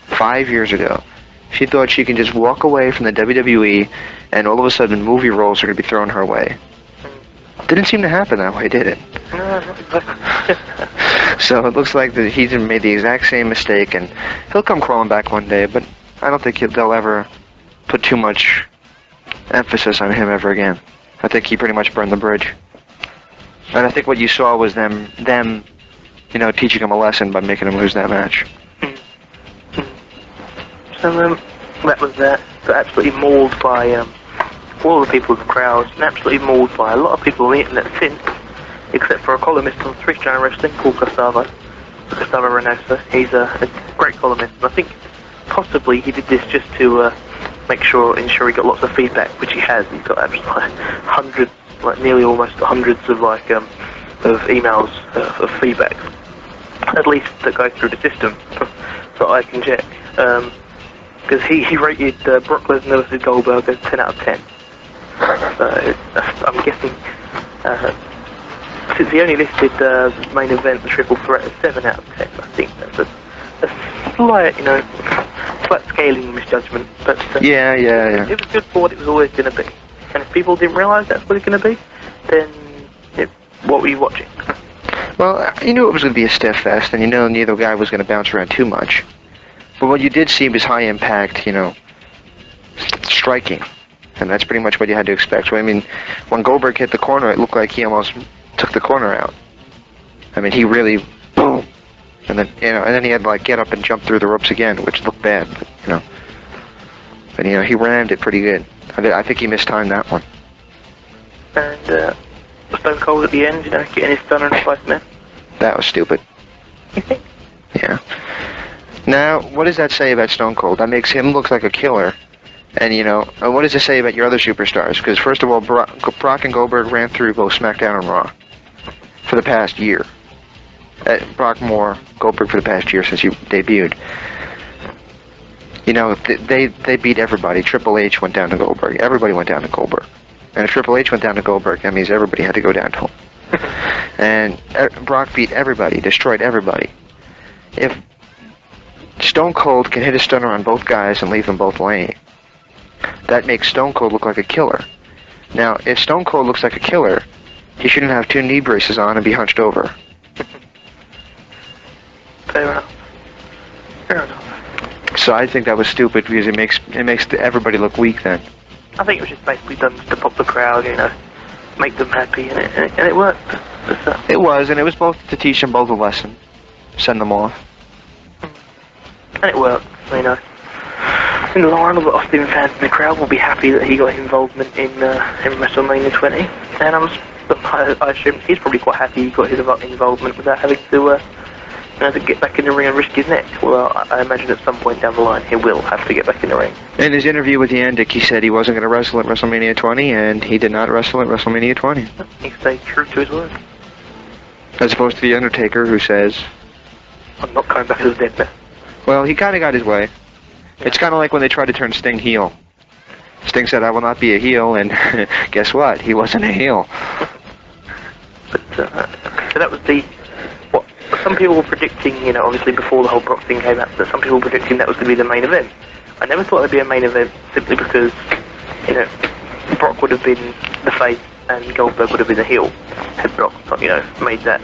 5 years ago. She thought she can just walk away from the WWE, and all of a sudden movie roles are going to be thrown her way. Didn't seem to happen that way, did it? So it looks like that he's made the exact same mistake, and he'll come crawling back one day, but I don't think they'll ever put too much emphasis on him ever again. I think he pretty much burned the bridge. And I think what you saw was them teaching him a lesson by making him lose that match. So that was that. Got absolutely mauled by all the people in the crowd, and absolutely mauled by a lot of people on the internet since, except for a columnist on 3 Channel Wrestling called Gustavo Reynoso. He's a great columnist, and I think possibly he did this just to ensure he got lots of feedback, which he has. He's got like hundreds, like nearly almost hundreds of of emails of feedback, at least that go through the system that I can check. Because he rated Brock Lesnar vs Goldberg as 10 out of 10. So I'm guessing since he only listed the main event, the triple threat, as 7 out of 10, I think that's a slight, slight scaling misjudgment. But Yeah. it was good for what it was always going to be. And if people didn't realise that's what it's going to be, then what were you watching? Well, you knew it was going to be a stiff fest, and you know neither guy was going to bounce around too much. But what you did see was high impact, striking. And that's pretty much what you had to expect. So, I mean, when Goldberg hit the corner, it looked like he almost took the corner out. I mean, he really, boom. And then, and then he had to, get up and jump through the ropes again, which looked bad, But, he rammed it pretty good. I think he mistimed that one. And Stone Cold at the end, getting his stunner in 5 minutes. That was stupid. You think? Yeah. Now, what does that say about Stone Cold? That makes him look like a killer. And, what does it say about your other superstars? Because, first of all, Brock and Goldberg ran through both SmackDown and Raw for the past year. Brock more, Goldberg for the past year since you debuted. They beat everybody. Triple H went down to Goldberg. Everybody went down to Goldberg. And if Triple H went down to Goldberg, that means everybody had to go down to him. And Brock beat everybody, destroyed everybody. If Stone Cold can hit a stunner on both guys and leave them both laying, that makes Stone Cold look like a killer. Now, if Stone Cold looks like a killer, he shouldn't have 2 knee braces on and be hunched over. Fair enough. So I think that was stupid because it makes everybody look weak then. I think it was just basically done to pop the crowd, make them happy, and it worked. It was, and it was both to teach them both a lesson, send them off. And it worked, In the long run, all the Austin fans in the crowd will be happy that he got involvement in WrestleMania 20, and I assume he's probably quite happy he got his involvement without having to get back in the ring and risk his neck. Well, I imagine at some point down the line he will have to get back in the ring. In his interview with Yandick, he said he wasn't going to wrestle at WrestleMania 20, and he did not wrestle at WrestleMania 20. He stayed true to his word. As opposed to The Undertaker, who says, I'm not coming back as a dead man. Well, he kind of got his way. Yeah. It's kind of like when they tried to turn Sting heel. Sting said, I will not be a heel, and guess what? He wasn't a heel. But, so that was what some people were predicting, obviously before the whole Brock thing came out, that some people were predicting that was going to be the main event. I never thought it would be a main event simply because, Brock would have been the face and Goldberg would have been the heel had Brock not, made that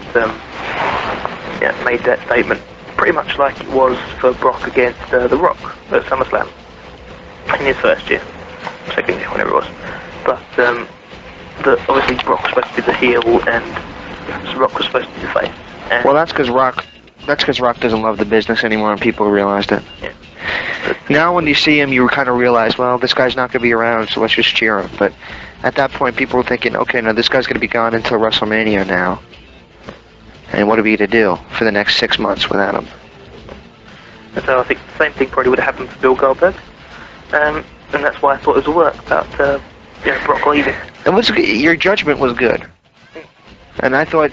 statement. Pretty much like it was for Brock against The Rock at SummerSlam in his first year, second year, whatever it was. But obviously Brock was supposed to be the heel and Rock was supposed to be the face. And well, that's because Rock doesn't love the business anymore, and people realized it. Yeah. Now when you see him, you kind of realize, well, this guy's not going to be around, so let's just cheer him. But at that point, people were thinking, okay, now this guy's going to be gone until WrestleMania now. And what are we going to do for the next 6 months without him? And so I think the same thing probably would have happened to Bill Goldberg. And that's why I thought it was a work about Brock leaving. Your judgment was good. And I thought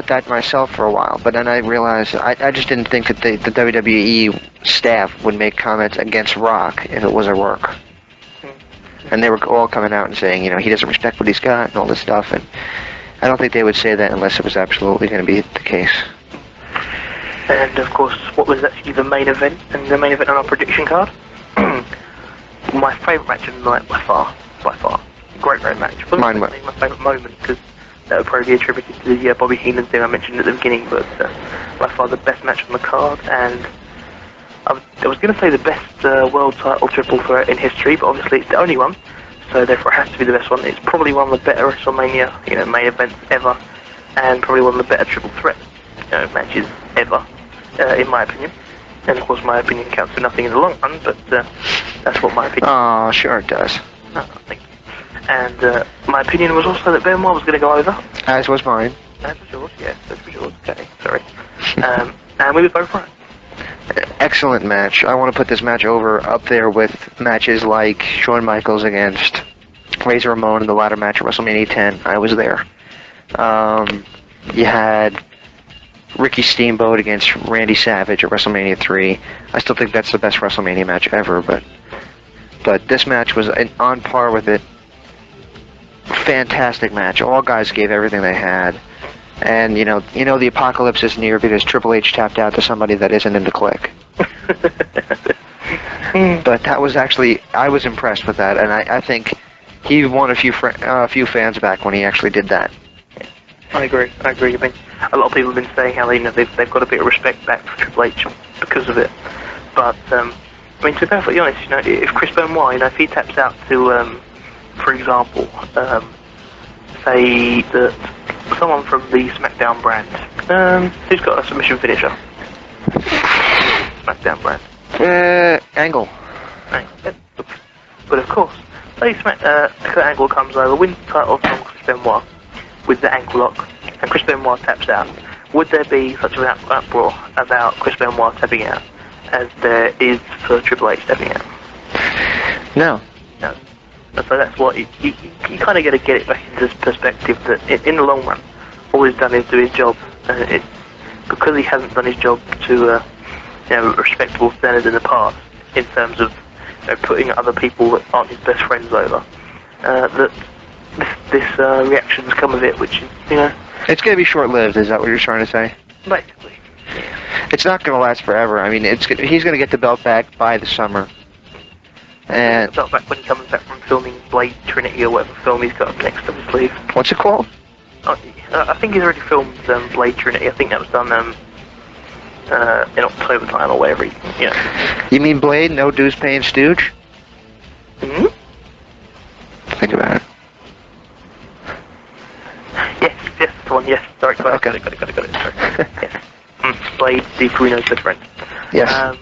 that myself for a while, but then I realized I just didn't think that the WWE staff would make comments against Rock if it was a work. And they were all coming out and saying, he doesn't respect what he's got and all this stuff, and I don't think they would say that unless it was absolutely going to be the case. And of course, what was actually the main event, and the main event on our prediction card? My favourite match of the night by far. Great match. Mine was my favourite moment, because that would probably be attributed to the Bobby Heenan thing I mentioned at the beginning, but by far the best match on the card, and I was going to say the best world title triple threat in history, but obviously it's the only one, so therefore it has to be the best one. It's probably one of the better WrestleMania main events ever, and probably one of the better triple threat matches ever, in my opinion. And of course my opinion counts for nothing in the long run, but that's what my opinion is. Oh, sure it does. Oh, thank you. And my opinion was also that Benoit was going to go over. As was mine. That was yours, yes, that was yours. Okay, sorry. And we were both right. excellent match. I want to put this match up there with matches like Shawn Michaels against Razor Ramon in the ladder match at WrestleMania 10. I was there. You had Ricky Steamboat against Randy Savage at WrestleMania 3. I still think that's the best WrestleMania match ever, but this match was on par with it. Fantastic match. All guys gave everything they had. And, you know the apocalypse is near because Triple H tapped out to somebody that isn't in the clique. But that was actually, I was impressed with that, and I think he won a few fans back when he actually did that. I agree. I mean, a lot of people have been saying how they've got a bit of respect back for Triple H because of it. But I mean, to be perfectly honest, if Chris Benoit, if he taps out to, for example, say that someone from the SmackDown brand, who's got a submission finisher? SmackDown brand. Angle. But of course, say Kurt Angle comes over, wins the title from Chris Benoit with the ankle lock, and Chris Benoit taps out. Would there be such an uproar about Chris Benoit tapping out as there is for Triple H tapping out? No. And so that's what you kind of got to get it back into this perspective that in the long run, all he's done is do his job, and because he hasn't done his job to a respectable standard in the past, in terms of putting other people that aren't his best friends over, that this reaction's come of it, which is, it's going to be short-lived, is that what you're trying to say? Basically. It's not going to last forever. I mean, he's going to get the belt back by the summer. And the belt back when he comes back from filming Blade Trinity or whatever film he's got up next on his sleeve. What's it called? I think he's already filmed Blade Trinity. I think that was done in October time or whatever. You mean Blade, no dues paying stooge? Hmm? Think about it. Yes, that's the one, yes. Sorry, okay. Got it, sorry. Yes. Blade, the Bruno's good friend. Yes.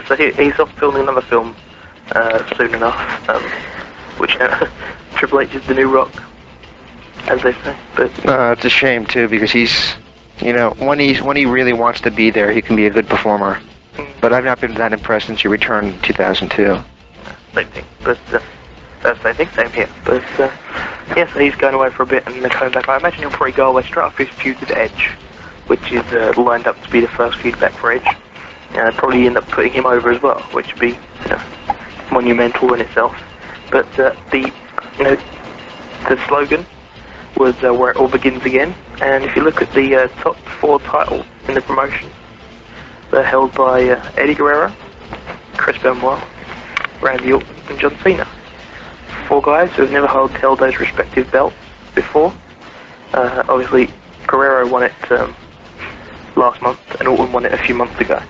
So he's off filming another film soon enough, which Triple H is the new Rock, as they say. But it's a shame too because he's, when he really wants to be there, he can be a good performer. But I've not been that impressed since he returned in 2002. Same thing, but same here. But yeah, so he's going away for a bit and coming back. I imagine he'll probably go away straight after his feud with Edge, which is lined up to be the first feud back for Edge. Probably end up putting him over as well, which would be monumental in itself. But the slogan was where it all begins again. And if you look at the top 4 titles in the promotion, they're held by Eddie Guerrero, Chris Benoit, Randy Orton, and John Cena. 4 guys who have never held those respective belts before. Obviously, Guerrero won it last month, and Orton won it a few months ago.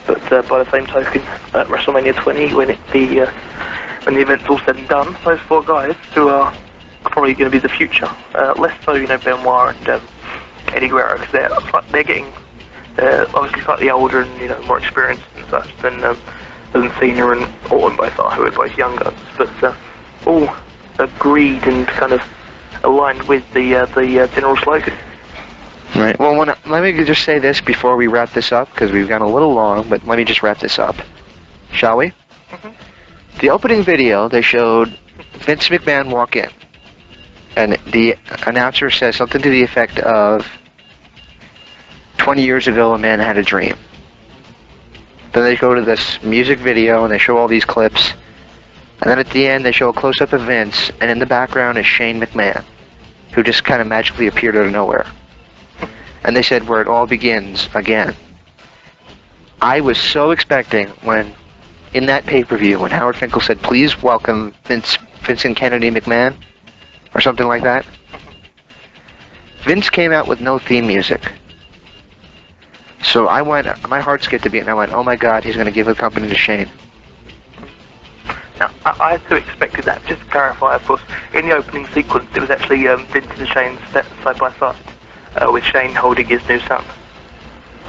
But by the same token, at WrestleMania 20, when the event's all said and done, those 4 guys who are probably going to be the future, less so Benoit and Eddie Guerrero, because they're getting obviously slightly older and more experienced and such than Cena and Orton both are, who are both young guns, but all agreed and kind of aligned with the general slogan. Right. Well, let me just say this before we wrap this up, because we've gone a little long, but let me just wrap this up. Shall we? Mm-hmm. The opening video, they showed Vince McMahon walk in, and the announcer says something to the effect of, 20 years ago, a man had a dream. Then they go to this music video, and they show all these clips, and then at the end, they show a close-up of Vince, and in the background is Shane McMahon, who just kind of magically appeared out of nowhere. And they said where it all begins again. I was so expecting when, in that pay-per-view, when Howard Finkel said, please welcome Vincent Kennedy McMahon, or something like that. Vince came out with no theme music. So my heart skipped a beat, and I went, oh my God, he's going to give the company to Shane. Now, I too expected that. Just to clarify, of course, in the opening sequence, it was actually Vince and Shane side by side. With Shane holding his new son,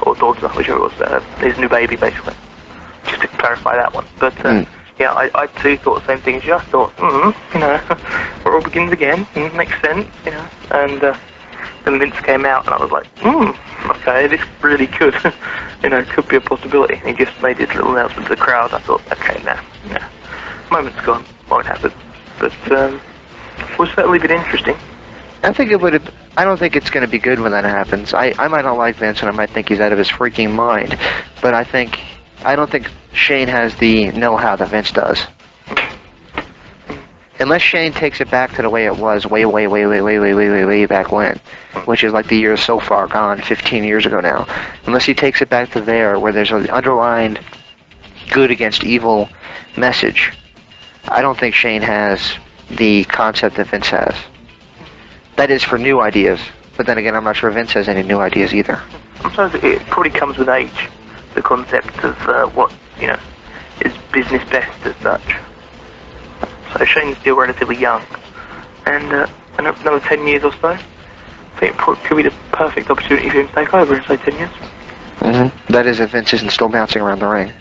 or daughter, whichever it was, his new baby, basically. Just to clarify that one. But, yeah, I too thought the same thing as you. I thought, where it all begins again, makes sense, and then Vince came out, and I was like, okay, this really could, could be a possibility. And he just made this little announcement to the crowd. I thought, okay, nah, moment's gone, won't happen. But it was certainly been interesting. I think it would have. I don't think it's going to be good when that happens. I might not like Vince, and I might think he's out of his freaking mind. But I don't think Shane has the know-how that Vince does. Unless Shane takes it back to the way it was way back when, which is like the years so far gone, 15 years ago now. Unless he takes it back to there, where there's an underlined good against evil message, I don't think Shane has the concept that Vince has. That is for new ideas, but then again, I'm not sure Vince has any new ideas either. I suppose it probably comes with age, the concept of what, is business best as such. So Shane's still relatively young, and another 10 years or so, I think it could be the perfect opportunity for him to take over in, say, 10 years. Mm-hmm. That is if Vince isn't still bouncing around the ring.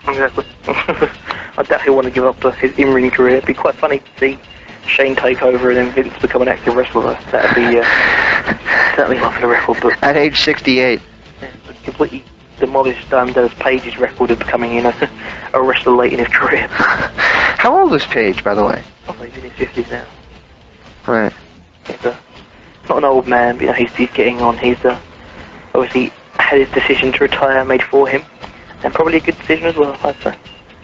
Exactly. I doubt he'll want to give up his in-ring career. It'd be quite funny to see Shane take over and then Vince become an active wrestler. That'd be certainly not for the record book. At age 68. Yeah, completely demolished Dennis Page's record of becoming, a wrestler late in his career. How old is Page, by the way? Oh, he's in his 50s now. Right. He's not an old man, but he's getting on. He's obviously had his decision to retire made for him, and probably a good decision as well, I'd say.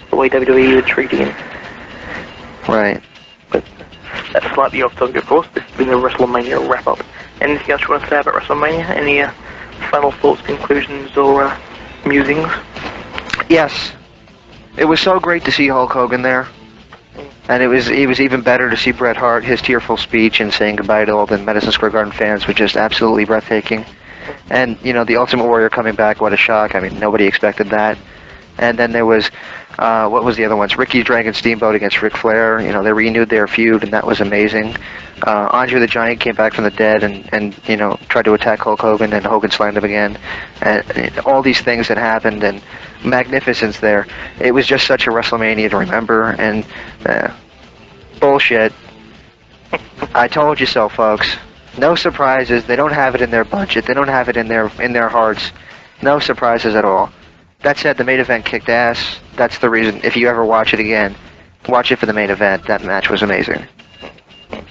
The way WWE were treating him. Right. But that's slightly off topic, of course. This has been a WrestleMania wrap-up. Anything else you want to say about WrestleMania? Any final thoughts, conclusions, or musings? Yes. It was so great to see Hulk Hogan there. And it was even better to see Bret Hart. His tearful speech and saying goodbye to all the Madison Square Garden fans was just absolutely breathtaking. And, the Ultimate Warrior coming back, what a shock. I mean, nobody expected that. And then there was, what was the other ones? Ricky Dragon Steamboat against Ric Flair. They renewed their feud, and that was amazing. Andre the Giant came back from the dead and tried to attack Hulk Hogan, and Hogan slammed him again. And all these things that happened, and magnificence there. It was just such a WrestleMania to remember, and bullshit. I told you so, folks. No surprises. They don't have it in their budget. They don't have it in their hearts. No surprises at all. That said, the main event kicked ass. That's the reason. If you ever watch it again, watch it for the main event. That match was amazing. I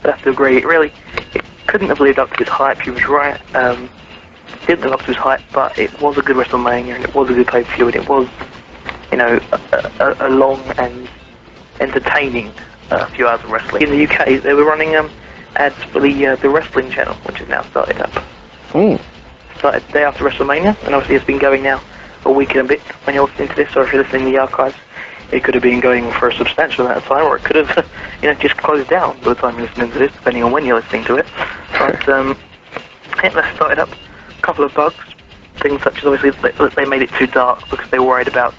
have to agree. It couldn't have lived up to his hype. He was right. It didn't live up to his hype, but it was a good WrestleMania, and it was a good pay-per-view, and it was, a long and entertaining few hours of wrestling. In the UK, they were running ads for the wrestling channel, which has now started up. Started day after WrestleMania, and obviously it's been going now a week and a bit when you're listening to this, or if you're listening to the archives. It could have been going for a substantial amount of time, or it could have, just closed down by the time you're listening to this, depending on when you're listening to it. But, they started up a couple of bugs, things such as obviously they made it too dark because they were worried about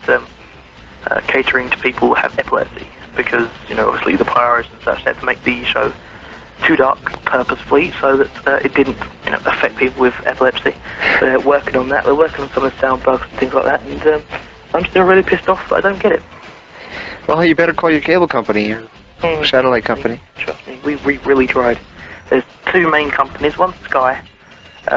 catering to people who have epilepsy, because, obviously the pyros and such, they had to make the show too dark purposefully so that it didn't affect people with epilepsy. So they're working on that. They're working on some of the sound bugs and things like that, and I'm still really pissed off that I don't get it. Well, you better call your cable company, your satellite company. Trust me, we really tried. There's two main companies. One's Sky,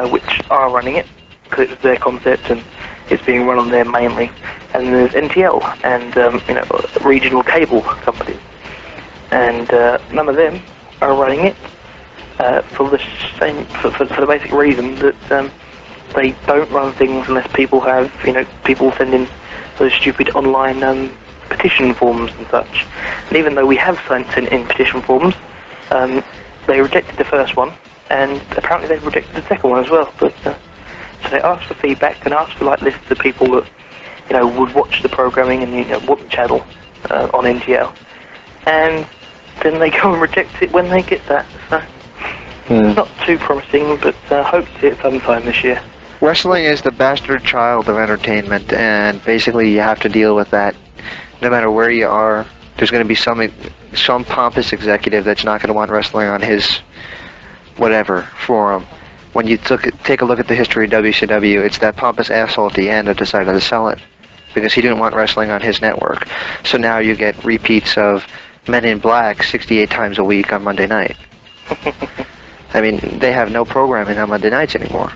which are running it because it's their concept and it's being run on there mainly, and there's NTL and regional cable companies, and none of them are running it for the basic reason that they don't run things unless people have people send in those stupid online petition forms and such. And even though we have sent in petition forms, they rejected the first one, and apparently they've rejected the second one as well. But so they asked for feedback and asked for lists of people that would watch the programming and want the channel on NTL, and then they go and reject it when they get that. So it's not too promising, but hope to see it sometime this year. Wrestling is the bastard child of entertainment, and basically you have to deal with that. No matter where you are, there's going to be some pompous executive that's not going to want wrestling on his whatever forum. When you take a look at the history of WCW, it's that pompous asshole at the end that decided to sell it because he didn't want wrestling on his network. So now you get repeats of Men in Black 68 times a week on Monday night. I mean, they have no programming on Monday nights anymore.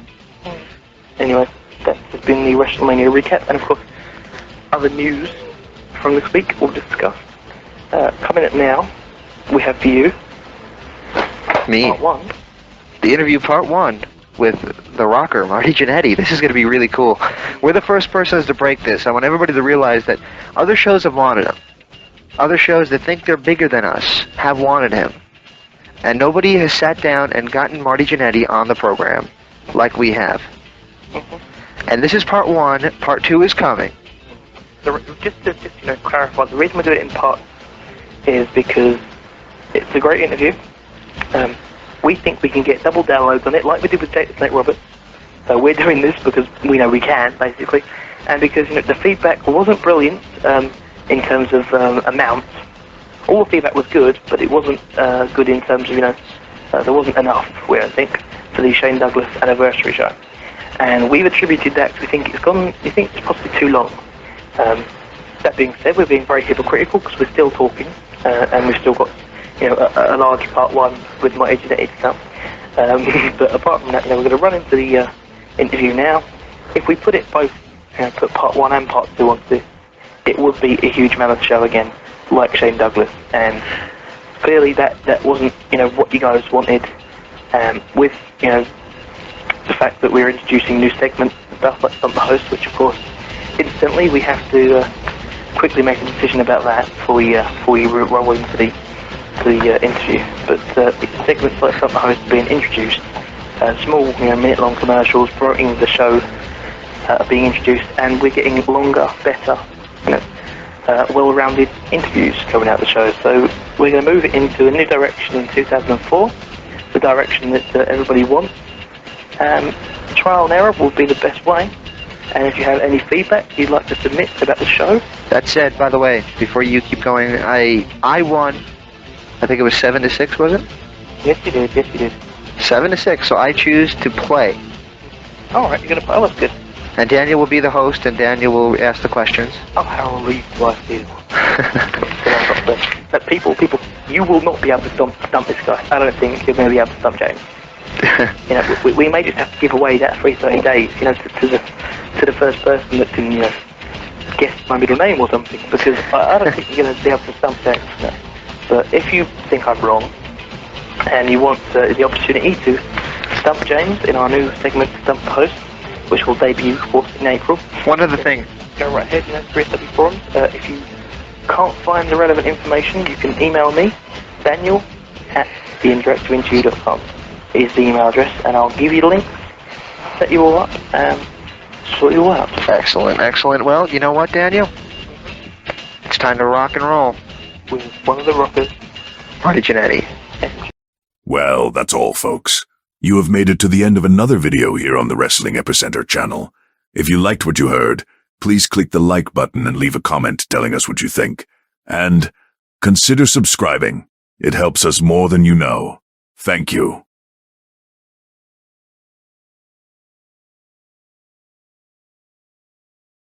Anyway, that has been the WrestleMania recap, and of course, other news from this week we'll discuss. Coming up now, we have for you Me. part 1. The interview part 1 with the rocker, Marty Jannetty. This is going to be really cool. We're the first persons to break this. I want everybody to realize that other shows have wanted him. Other shows that think they're bigger than us have wanted him. And nobody has sat down and gotten Marty Jannetty on the program like we have. And this is part 1. Part 2 is coming. Just to clarify, the reason we're doing it in parts is because it's a great interview. We think we can get double downloads on it, like we did with Jake the Snake Roberts. So we're doing this because we know we can, basically, and because the feedback wasn't brilliant in terms of amounts. All the feedback was good, but it wasn't good in terms of there wasn't enough. I think for the Shane Douglas anniversary show, and we've attributed that to we think it's possibly too long. That being said, we're being very hypocritical because we're still talking, and we've still got a large part 1 with my Jannetty stuff. But apart from that, we're going to run into the interview now. If we put it both, put part 1 and part 2 onto this, it would be a huge mammoth show again, like Shane Douglas. And clearly that wasn't what you guys wanted. With the fact that we're introducing new segments and stuff like Stump the Host, which of course instantly we have to quickly make a decision about that before we roll into the interview. But segments like Stump the Host being introduced, small minute-long commercials promoting the show are being introduced, and we're getting longer, better, well-rounded interviews coming out of the show. So we're going to move it into a new direction in 2004, the direction that everybody wants. Trial and error will be the best way. And if you have any feedback you'd like to submit about the show. That said, by the way, before you keep going, I won. I think it was 7-6, was it? Yes, you did. 7-6. So I choose to play. All right, you're gonna play. Oh, that's good. And Daniel will be the host, and Daniel will ask the questions. Oh, how relieved do I feel. But people, you will not be able to stump this guy. I don't think you're going to be able to stump James. We may just have to give away that free 30 days, to the first person that can, guess my middle name or something, because I don't think you're going to be able to stump James. No. But if you think I'm wrong, and you want the opportunity to stump James in our new segment, Stump the Host, which will debut 4th in April. One other thing. Go right ahead, 3SW Forums. If you can't find the relevant information, you can email me, Daniel, at theinteractiveinterview.com is the email address, and I'll give you the links, set you all up, and sort you all out. Excellent. Well, you know what, Daniel? It's time to rock and roll. With one of the rockers, Marty Jannetty. Well, that's all, folks. You have made it to the end of another video here on the Wrestling Epicenter channel. If you liked what you heard, please click the like button and leave a comment telling us what you think. And consider subscribing. It helps us more than you know. Thank you.